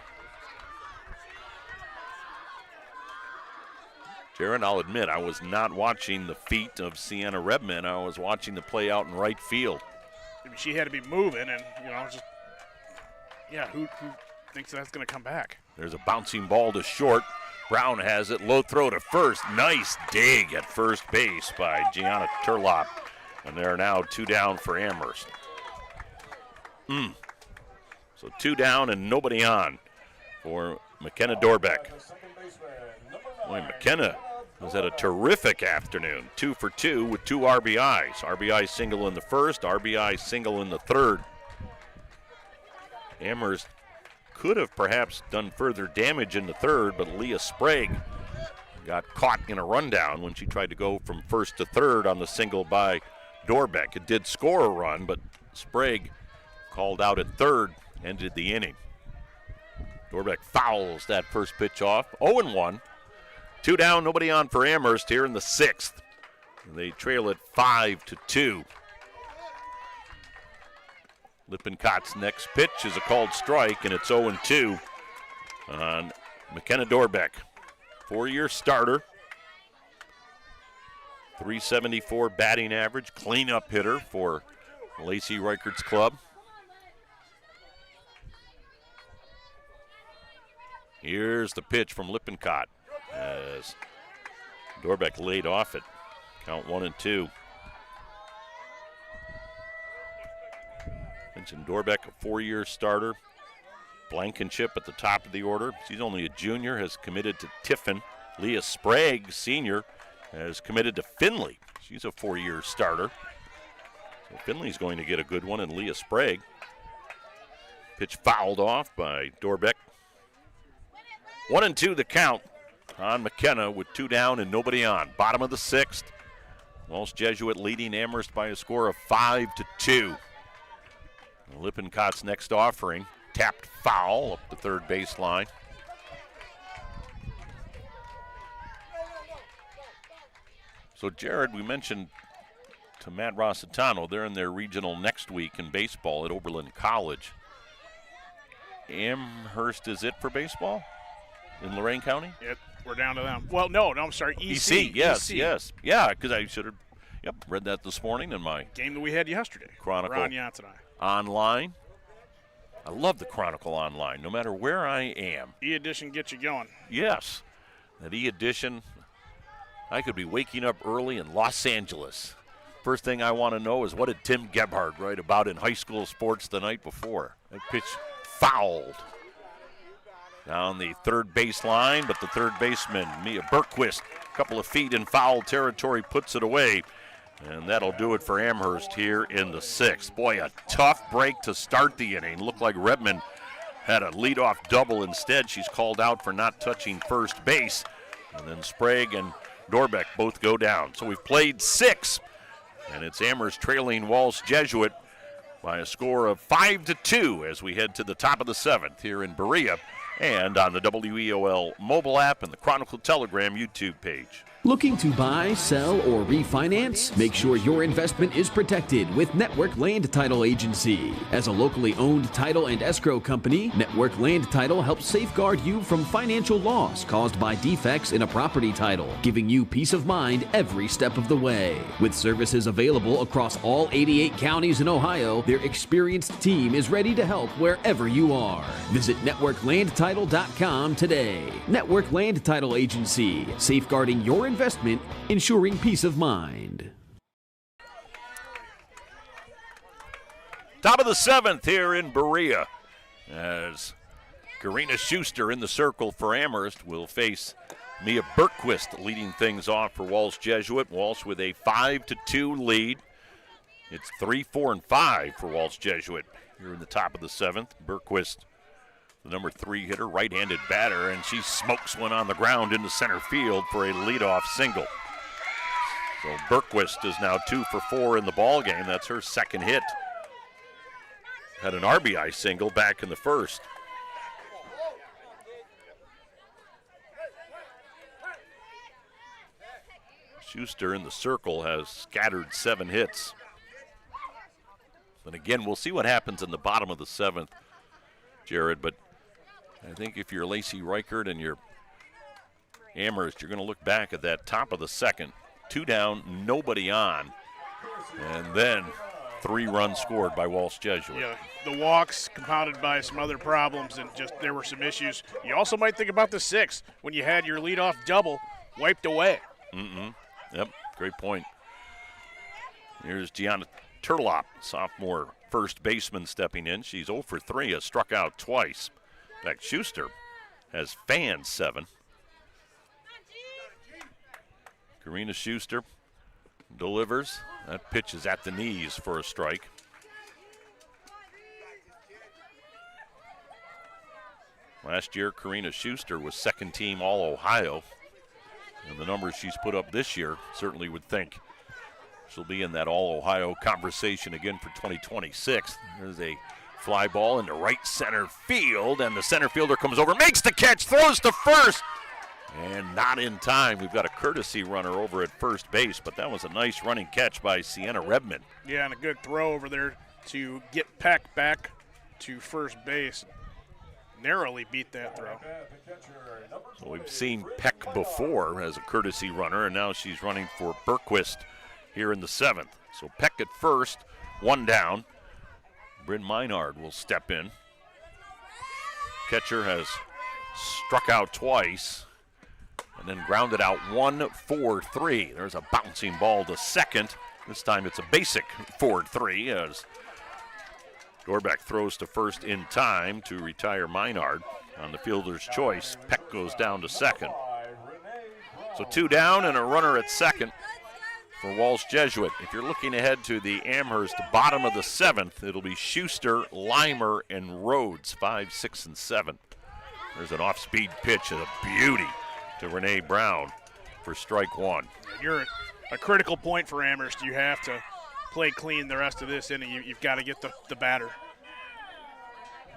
Jaron, I'll admit, I was not watching the feet of Sienna Redmond. I was watching the play out in right field. I mean, she had to be moving, and, just, who thinks that's going to come back? There's a bouncing ball to short. Brown has it, low throw to first. Nice dig at first base by Gianna Turlop. And they're now 2 down for Amherst. So 2 down and nobody on for McKenna Dorbeck. Boy, McKenna has had a terrific afternoon. 2 for 2 with 2 RBIs. RBI single in the first, RBI single in the third. Amherst could have perhaps done further damage in the third, but Leah Sprague got caught in a rundown when she tried to go from first to third on the single by Dorbeck. It did score a run, but Sprague called out at third, ended the inning. Dorbeck fouls that first pitch off. 0-1. 2 down, nobody on for Amherst here in the 6th. They trail it 5-2. Lippencott's next pitch is a called strike, and it's 0-2 on McKenna Dorbeck. 4-year starter. .374 batting average, cleanup hitter for Lacey Reichert's club. Here's the pitch from Lippencott as Dorbeck laid off it. Count 1-2. Mentioned Dorbeck, a 4-year starter. Blankenship at the top of the order. She's only a junior, has committed to Tiffin. Leah Sprague, senior, has committed to Finley. She's a 4-year starter. So Finley's going to get a good one, and Leah Sprague. Pitch fouled off by Dorbeck. 1-2 the count on McKenna with 2 down and nobody on. Bottom of the 6th. Walsh Jesuit leading Amherst by a score of 5-2. Lippencott's next offering. Tapped foul up the third baseline. So, Jared, we mentioned to Matt Rossitano, they're in their regional next week in baseball at Oberlin College. Amherst is it for baseball in Lorain County? Yep, we're down to them. Well, no, I'm sorry, EC. Yes, EC. yes. Yeah, because I should have read that this morning in my game that we had yesterday. Chronicle Ron Yance and I. Online. I love the Chronicle online, no matter where I am. E-edition gets you going. Yes, that E-edition. I could be waking up early in Los Angeles. First thing I want to know is what did Tim Gebhardt write about in high school sports the night before? That pitch fouled down the third baseline, but the third baseman, Mia Bergquist, a couple of feet in foul territory, puts it away. And that'll do it for Amherst here in the 6th. Boy, a tough break to start the inning. Looked like Redmond had a leadoff double instead. She's called out for not touching first base. And then Sprague and Dorbeck both go down. So we've played 6, and it's Amherst trailing Walsh Jesuit by a score of 5-2 as we head to the top of the 7th here in Berea and on the WEOL mobile app and the Chronicle Telegram YouTube page. Looking to buy, sell, or refinance? Make sure your investment is protected with Network Land Title Agency. As a locally owned title and escrow company, Network Land Title helps safeguard you from financial loss caused by defects in a property title, giving you peace of mind every step of the way. With services available across all 88 counties in Ohio, their experienced team is ready to help wherever you are. Visit NetworkLandTitle.com today. Network Land Title Agency, safeguarding your investment, ensuring peace of mind. Top of the 7th here in Berea as Karina Schuster in the circle for Amherst will face Mia Bergquist leading things off for Walsh Jesuit. Walsh with a 5-2 lead. It's 3-4-5 for Walsh Jesuit here in the top of the 7th. Bergquist, the number 3 hitter, right-handed batter, and she smokes one on the ground into center field for a leadoff single. So Bergquist is now 2 for 4 in the ball game. That's her second hit. Had an RBI single back in the first. Schuster in the circle has scattered 7 hits. And again, we'll see what happens in the bottom of the 7th, Jared, but I think if you're Lacey Reichert and you're Amherst, you're going to look back at that top of the 2nd. 2 down, nobody on. And then 3 runs scored by Walsh Jesuit. Yeah, the walks compounded by some other problems, and just there were some issues. You also might think about the 6th when you had your leadoff double wiped away. Yep, great point. Here's Gianna Turlop, sophomore first baseman stepping in. She's 0 for 3, has struck out twice. In fact, Schuster has fanned 7. Karina Schuster delivers. That pitch is at the knees for a strike. Last year, Karina Schuster was second team All-Ohio. And the numbers she's put up this year certainly would think she'll be in that All-Ohio conversation again for 2026. There's a fly ball into right center field, and the center fielder comes over, makes the catch, throws to first, and not in time. We've got a courtesy runner over at first base, but that was a nice running catch by Sienna Redmond. Yeah, and a good throw over there to get Peck back to first base. Narrowly beat that throw. So we've seen Peck before as a courtesy runner, and now she's running for Berquist here in the 7th. So Peck at first, 1 down. Bryn Meinard will step in. Catcher has struck out twice and then grounded out 1-4-3. There's a bouncing ball to second. This time it's a basic 4-3 as Dorbeck throws to first in time to retire Meinard. On the fielder's choice, Peck goes down to second. So 2 down and a runner at second for Walsh Jesuit. If you're looking ahead to the Amherst bottom of the 7th, it'll be Schuster, Limer, and Rhodes, 5, 6, and 7. There's an off-speed pitch and a beauty to Renee Brown for strike 1. You're a critical point for Amherst. You have to play clean the rest of this inning. You've got to get the batter.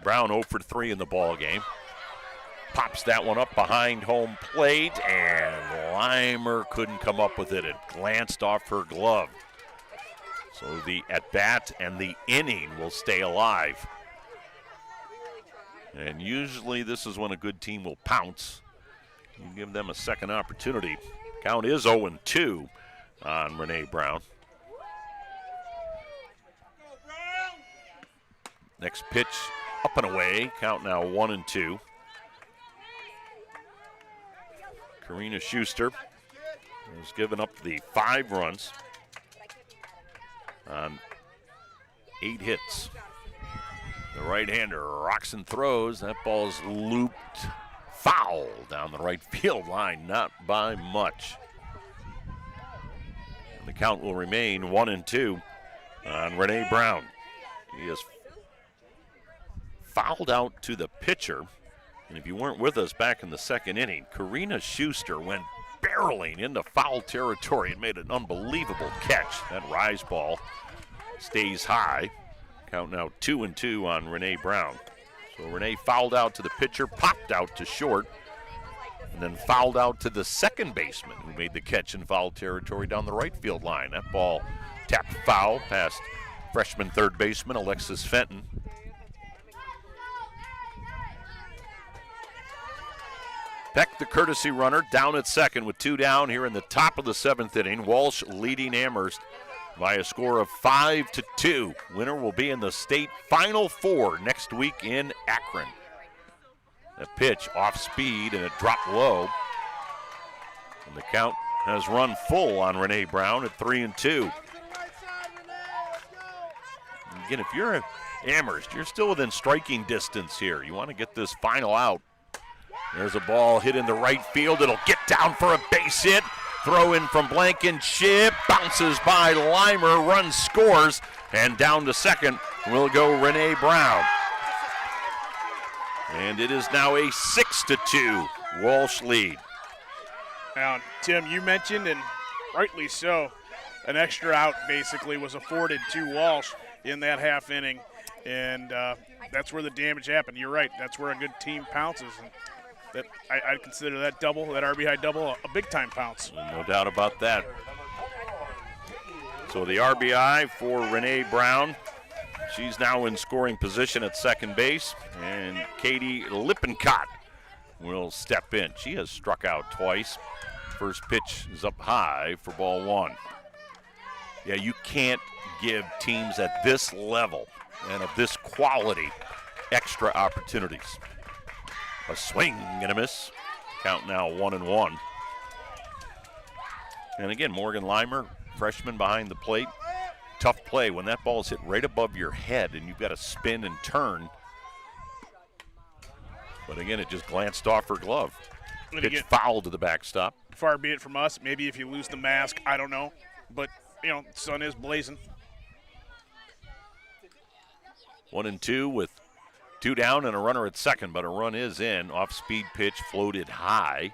Brown 0 for 3 in the ball game. Pops that one up behind home plate, and Limer couldn't come up with it. It glanced off her glove. So the at-bat and the inning will stay alive. And usually this is when a good team will pounce. You give them a second opportunity. Count is 0-2 on Renee Brown. Next pitch up and away. Count now 1-2. Karina Schuster has given up the 5 runs on 8 hits. The right-hander rocks and throws. That ball's looped foul down the right field line, not by much. And the count will remain 1-2 on Renee Brown. He has fouled out to the pitcher. And if you weren't with us back in the 2nd inning, Karina Schuster went barreling into foul territory and made an unbelievable catch. That rise ball stays high. Count now 2-2 on Renee Brown. So Renee fouled out to the pitcher, popped out to short, and then fouled out to the second baseman who made the catch in foul territory down the right field line. That ball tapped foul past freshman third baseman Alexis Fenton. Peck, the courtesy runner, down at second with 2 down here in the top of the 7th inning. Walsh leading Amherst by a score of 5-2. Winner will be in the state Final Four next week in Akron. A pitch off speed and it dropped low. And the count has run full on Renee Brown at 3-2. Again, if you're at Amherst, you're still within striking distance here. You want to get this final out. There's a ball hit into right field. It'll get down for a base hit. Throw in from Blankenship. Bounces by Limer. Runs, scores. And down to second will go Renee Brown. And it is now a 6-2 Walsh lead. Now, Tim, you mentioned, and rightly so, an extra out basically was afforded to Walsh in that half inning. And that's where the damage happened. You're right. That's where a good team pounces. And that I'd consider that double, that RBI double, a big-time pounce. No doubt about that. So the RBI for Renee Brown. She's now in scoring position at second base, and Katie Lippincott will step in. She has struck out twice. First pitch is up high for ball 1. Yeah, you can't give teams at this level and of this quality extra opportunities. A swing and a miss. Count now 1-1. And again, Morgan Limer, freshman behind the plate. tough play when that ball is hit right above your head and you've got to spin and turn. But again, it just glanced off her glove. Pitch foul to the backstop. Far be it from us. Maybe if you lose the mask, I don't know. But, the sun is blazing. 1-2 with 2 down and a runner at second, but a run is in. Off-speed pitch floated high.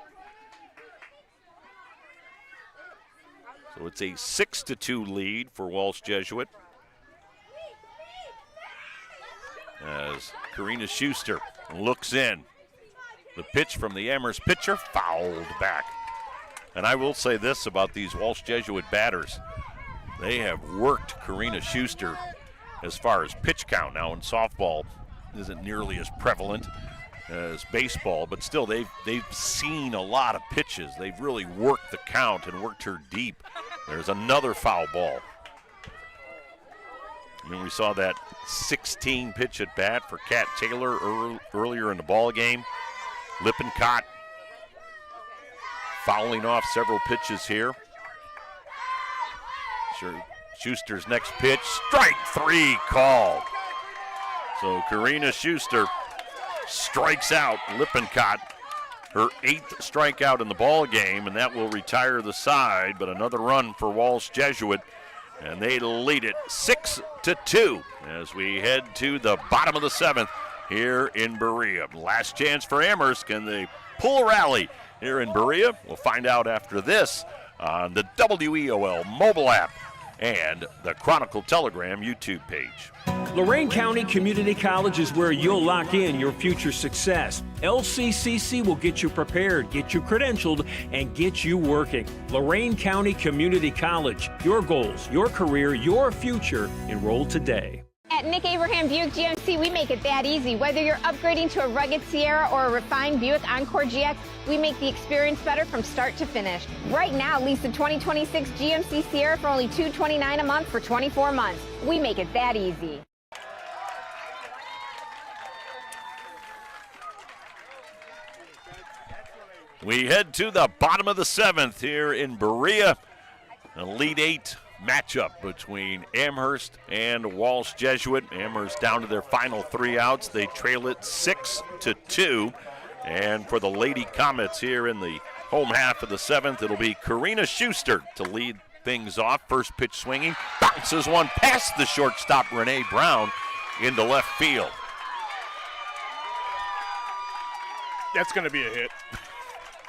So it's a 6-2 lead for Walsh Jesuit. As Karina Schuster looks in. The pitch from the Amherst pitcher fouled back. And I will say this about these Walsh Jesuit batters. They have worked Karina Schuster as far as pitch count. Now in softball isn't nearly as prevalent as baseball, but still they've seen a lot of pitches. They've really worked the count and worked her deep. There's another foul ball. I mean, we saw that 16 pitch at bat for Kat Taylor earlier in the ball game. Lippincott fouling off several pitches here. Schuster's next pitch, strike 3 call. So Karina Schuster strikes out Lippincott, her 8th strikeout in the ball game, and that will retire the side. But another run for Walsh Jesuit, and they lead it 6-2 as we head to the bottom of the 7th here in Berea. Last chance for Amherst. Can they pull a rally here in Berea? We'll find out after this on the WEOL mobile app and the Chronicle Telegram YouTube page. Lorain County Community College is where you'll lock in your future success. LCCC will get you prepared, get you credentialed, and get you working. Lorain County Community College. Your goals, your career, your future. Enroll today. At Nick Abraham Buick GMC, we make it that easy. Whether you're upgrading to a rugged Sierra or a refined Buick Encore GX, we make the experience better from start to finish. Right now, lease the 2026 GMC Sierra for only $229 a month for 24 months. We make it that easy. We head to the bottom of the 7th here in Berea. An Elite 8 matchup between Amherst and Walsh Jesuit. Amherst down to their final 3 outs. They trail it 6-2. And for the Lady Comets here in the home half of the 7th, it'll be Karina Schuster to lead things off. First pitch swinging, bounces one past the shortstop Renee Brown into left field. That's going to be a hit.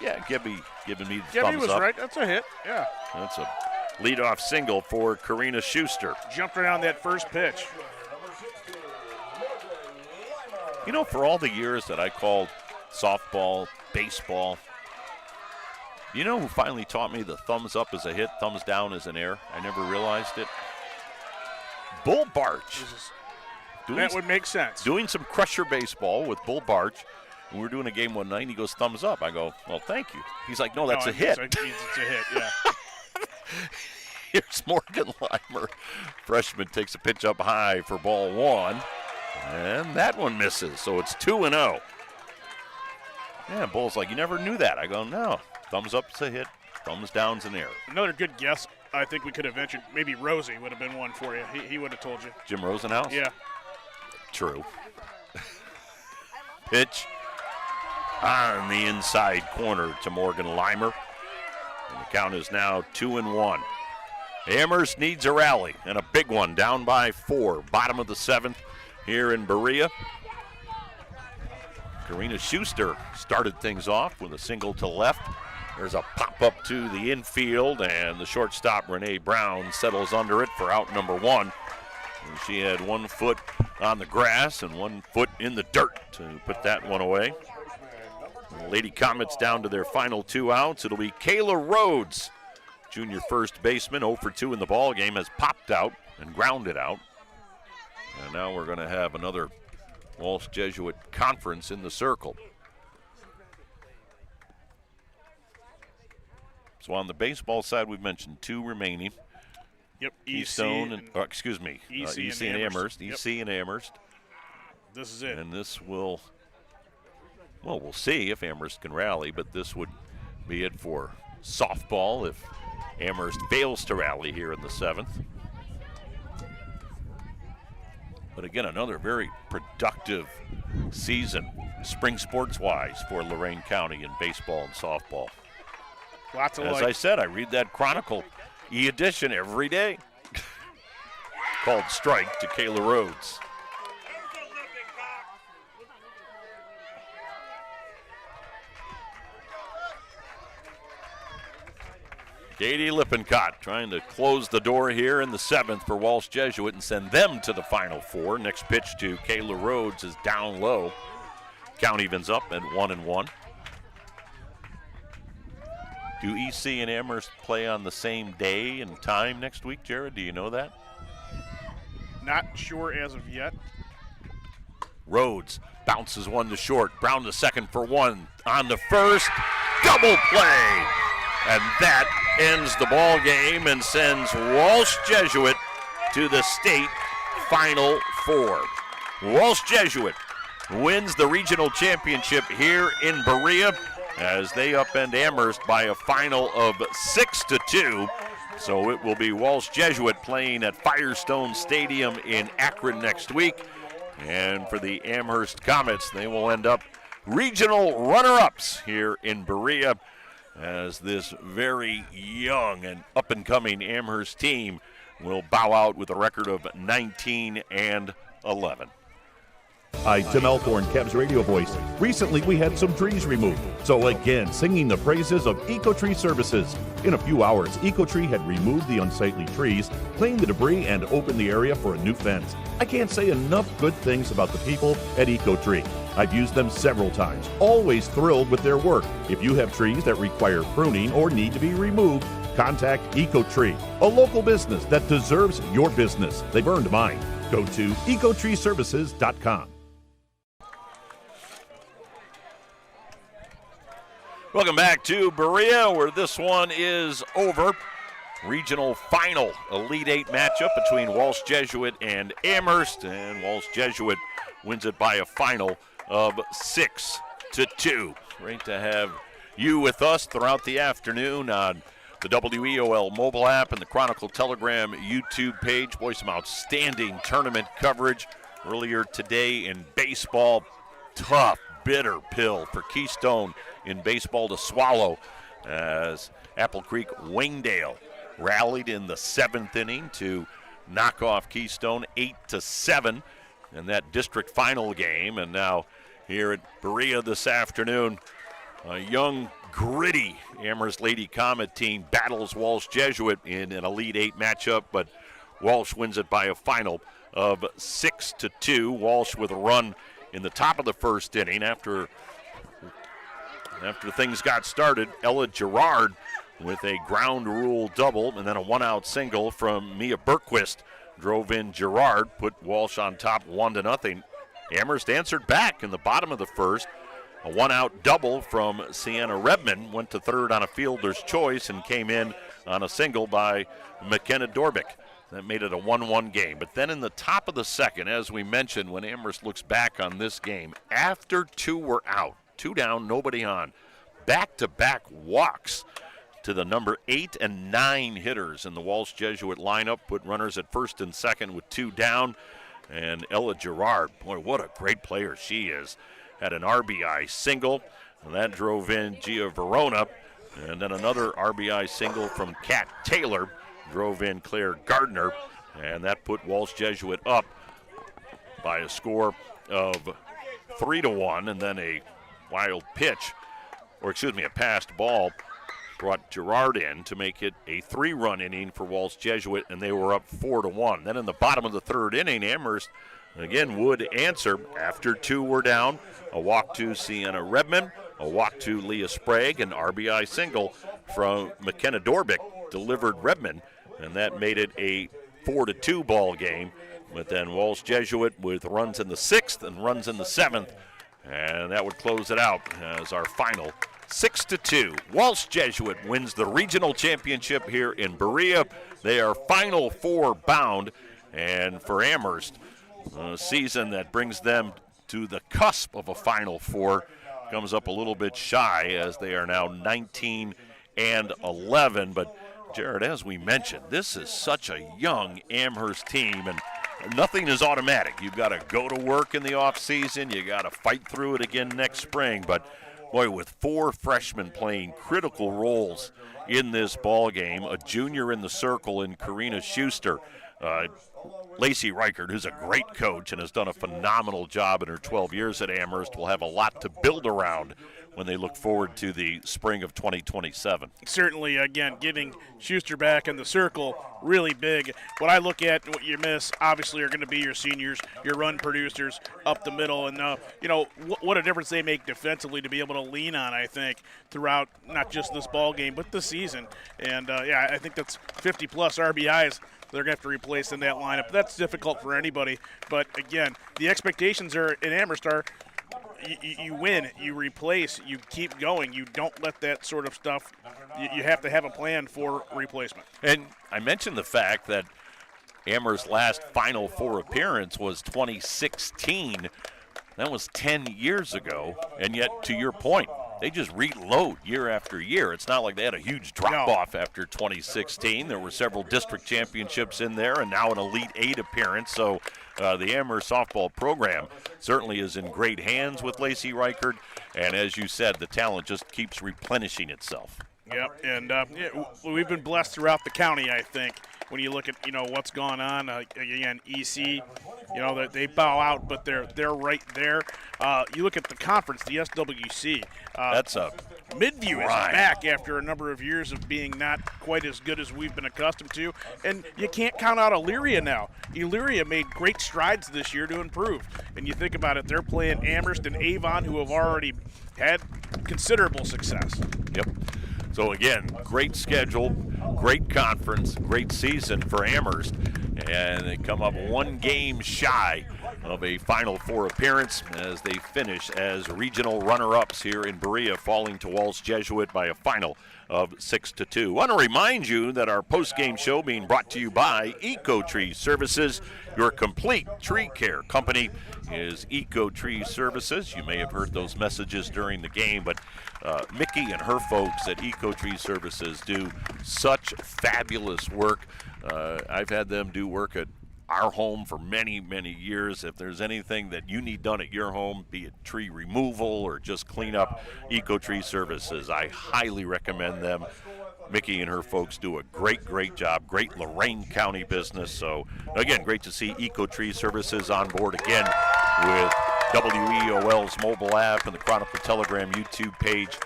Yeah, giving me the thumbs Gibby was up. right. That's a hit. Yeah. That's a leadoff single for Karina Schuster. Jumped right on that first pitch. You know, for all the years that I called softball, baseball, you know who finally taught me the thumbs up is a hit, thumbs down is an error? I never realized it. Bull Barch. That would make sense. Doing some crusher baseball with Bull Barch. We were doing a game one night, and he goes, thumbs up. I go, well, thank you. He's like, no, that's a hit. It's a hit, yeah. Here's Morgan Leimer. Freshman takes a pitch up high for ball 1, and that one misses, so it's 2-0. Yeah, Bull's like, you never knew that. I go, no. Thumbs up's a hit, thumbs down's an error. Another good guess. I think we could have ventured. Maybe Rosie would have been one for you. He would have told you. Jim Rosenhaus? Yeah. True. Pitch on the inside corner to Morgan Leimer. And the count is now 2-1. Amherst needs a rally, and a big one, down by 4. Bottom of the 7th here in Berea. Karina Schuster started things off with a single to left. There's a pop-up to the infield, and the shortstop, Renee Brown, settles under it for out number 1. And she had 1 foot on the grass and 1 foot in the dirt to put that one away. Lady Comets down to their final 2 outs. It'll be Kayla Rhodes, junior first baseman, 0 for 2 in the ball game, has popped out and grounded out. And now we're going to have another Walsh Jesuit conference in the circle. So on the baseball side, we've mentioned 2 remaining. Yep, Keystone and EC and Amherst. Yep. EC and Amherst. This is it. And this will, well, we'll see if Amherst can rally, but this would be it for softball if Amherst fails to rally here in the 7th. But again, another very productive season, spring sports-wise, for Lorain County in baseball and softball. Lots of As I said, I read that Chronicle e-edition every day. Called strike to Kayla Rhodes. Katie Lippincott trying to close the door here in the 7th for Walsh Jesuit and send them to the Final Four. Next pitch to Kayla Rhodes is down low. Count evens up at 1-1. Do EC and Amherst play on the same day and time next week, Jared? Do you know that? Not sure as of yet. Rhodes bounces one to short. Brown to second for one. On the first, double play. And that ends the ball game and sends Walsh Jesuit to the state Final Four. Walsh Jesuit wins the regional championship here in Berea as they upend Amherst by a final of 6-2. So it will be Walsh Jesuit playing at Firestone Stadium in Akron next week. And for the Amherst Comets, they will end up regional runner-ups here in Berea as this very young and up-and-coming Amherst team will bow out with a record of 19-11. Hi, Tim Elthorn, Cavs radio voice. Recently, we had some trees removed. So again, singing the praises of EcoTree Services. In a few hours, EcoTree had removed the unsightly trees, cleaned the debris, and opened the area for a new fence. I can't say enough good things about the people at EcoTree. I've used them several times, always thrilled with their work. If you have trees that require pruning or need to be removed, contact EcoTree, a local business that deserves your business. They've earned mine. Go to ecotreeservices.com. Welcome back to Berea, where this one is over. Regional final Elite Eight matchup between Walsh Jesuit and Amherst, and Walsh Jesuit wins it by a final of 6-2. Great to have you with us throughout the afternoon on the WEOL mobile app and the Chronicle Telegram YouTube page. Boy, some outstanding tournament coverage earlier today in baseball. Tough, bitter pill for Keystone in baseball to swallow as Apple Creek Wingdale rallied in the 7th inning to knock off Keystone 8-7 in that district final game. And now here at Berea this afternoon, a young, gritty Amherst Lady Comet team battles Walsh Jesuit in an Elite Eight matchup, but Walsh wins it by a final of 6-2. Walsh with a run in the top of the first inning after things got started. Ella Gerard with a ground rule double and then a one-out single from Mia Bergquist drove in Gerard, put Walsh on top 1-0. Amherst answered back in the bottom of the first. A one-out double from Sienna Redman went to third on a fielder's choice and came in on a single by McKenna Dorbick. That made it a 1-1 game. But then in the top of the second, as we mentioned, when Amherst looks back on this game, after two were out, 2 down, nobody on, back-to-back walks to the number 8 and 9 hitters in the Walsh Jesuit lineup, put runners at first and second with 2 down. And Ella Gerard, boy, what a great player she is, had an RBI single, and that drove in Gia Verona. And then another RBI single from Kat Taylor drove in Claire Gardner, and that put Walsh Jesuit up by a score of 3-1. And then a wild pitch, a passed ball, brought Gerard in to make it a 3-run inning for Walsh Jesuit, and they were up 4-1. Then in the bottom of the third inning, Amherst again would answer after 2 were down. A walk to Sienna Redman, a walk to Leah Sprague, an RBI single from McKenna Dorbick delivered Redman, and that made it a 4-2 ball game. But then Walsh Jesuit with runs in the 6th and runs in the 7th, and that would close it out as our final 6-2. Walsh Jesuit wins the regional championship here in Berea. They are Final Four bound, and for Amherst, a season that brings them to the cusp of a Final Four comes up a little bit shy as they are now 19-11. But Jared, as we mentioned, this is such a young Amherst team, and nothing is automatic. You've got to go to work in the off season. You got to fight through it again next spring. But boy, with 4 freshmen playing critical roles in this ball game, a junior in the circle in Karina Schuster, Lacey Reichert, who's a great coach and has done a phenomenal job in her 12 years at Amherst, will have a lot to build around when they look forward to the spring of 2027. Certainly, again, getting Schuster back in the circle, really big. What I look at and what you miss, obviously, are going to be your seniors, your run producers up the middle. And, what a difference they make defensively to be able to lean on, I think, throughout not just this ball game, but the season. And, I think that's 50-plus RBIs they're going to have to replace in that lineup. That's difficult for anybody. But, again, the expectations are in Amherst are you win, you replace, you keep going. You don't let that sort of stuff – you have to have a plan for replacement. And I mentioned the fact that Amherst's last Final Four appearance was 2016. That was 10 years ago. And yet, to your point, they just reload year after year. It's not like they had a huge drop-off after 2016. There were several district championships in there and now an Elite Eight appearance. So the Amherst softball program certainly is in great hands with Lacey Reichert. And as you said, the talent just keeps replenishing itself. Yep, and we've been blessed throughout the county, I think, when you look at, what's gone on. Again, EC, they bow out, but they're right there. You look at the conference, the SWC. That's a Midview is back after a number of years of being not quite as good as we've been accustomed to. And you can't count out Elyria now. Elyria made great strides this year to improve. And you think about it, they're playing Amherst and Avon, who have already had considerable success. Yep. So, again, great schedule, great conference, great season for Amherst. And they come up one game shy of a Final Four appearance as they finish as regional runner-ups here in Berea, falling to Walsh Jesuit by a final of 6-2. I want to remind you that our post-game show being brought to you by EcoTree Services, your complete tree care company is EcoTree Services. You may have heard those messages during the game, but Mickey and her folks at EcoTree Services do such fabulous work. I've had them do work at our home for many, many years. If there's anything that you need done at your home, be it tree removal or just clean up, EcoTree Services, I highly recommend them. Mickey and her folks do a great, great job. Great Lorain County business. So, again, great to see EcoTree Services on board again with WEOL's mobile app and the Chronicle Telegram YouTube page.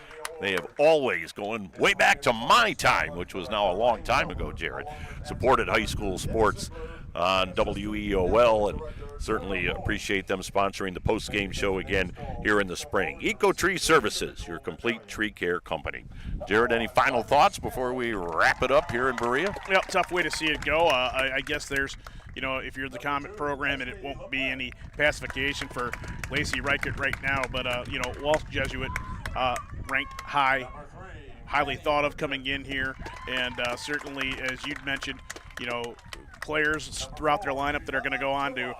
They have always, going way back to my time, which was now a long time ago, Jared, supported high school sports on WEOL, and certainly appreciate them sponsoring the post-game show again here in the spring. EcoTree Services, your complete tree care company. Jared, any final thoughts before we wrap it up here in Berea? Well, tough way to see it go. I guess there's, if you're the Comet program, and it won't be any pacification for Lacey Reichert right now, but, Walsh Jesuit ranked highly thought of coming in here, and certainly, as you'd mentioned, players throughout their lineup that are going to go on to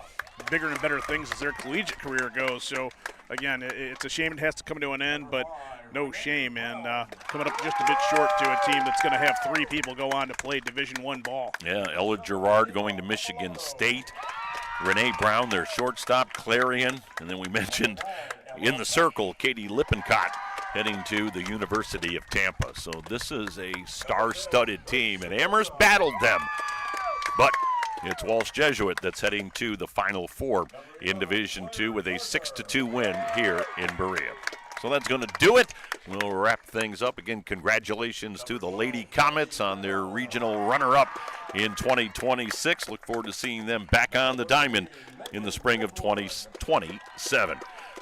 bigger and better things as their collegiate career goes. So, again, it's a shame it has to come to an end, but no shame. And coming up just a bit short to a team that's going to have 3 people go on to play Division I ball. Yeah, Ella Gerard going to Michigan State. Renee Brown, their shortstop, Clarion. And then we mentioned in the circle, Katie Lippincott heading to the University of Tampa. So this is a star-studded team, and Amherst battled them. But it's Walsh Jesuit that's heading to the Final Four in Division II with a 6-2 win here in Berea. So that's going to do it. We'll wrap things up. Again, congratulations to the Lady Comets on their regional runner-up in 2026. Look forward to seeing them back on the diamond in the spring of 2027.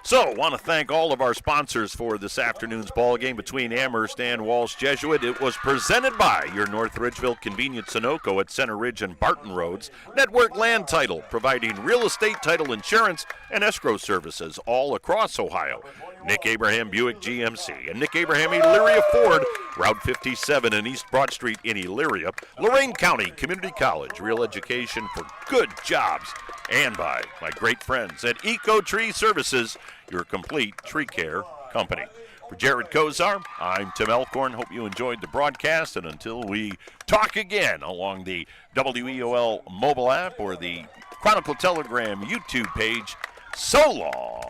So, want to thank all of our sponsors for this afternoon's ball game between Amherst and Walsh Jesuit. It was presented by your North Ridgeville Convenience Sunoco at Center Ridge and Barton Roads. Network Land Title, providing real estate title insurance and escrow services all across Ohio. Nick Abraham Buick GMC and Nick Abraham Elyria Ford, Route 57 and East Broad Street in Elyria. Lorain County Community College, real education for good jobs. And by my great friends at EcoTree Services, your complete tree care company. For Jared Kozar, I'm Tim Elkhorn. Hope you enjoyed the broadcast, and until we talk again along the WEOL mobile app or the Chronicle Telegram YouTube page. So long.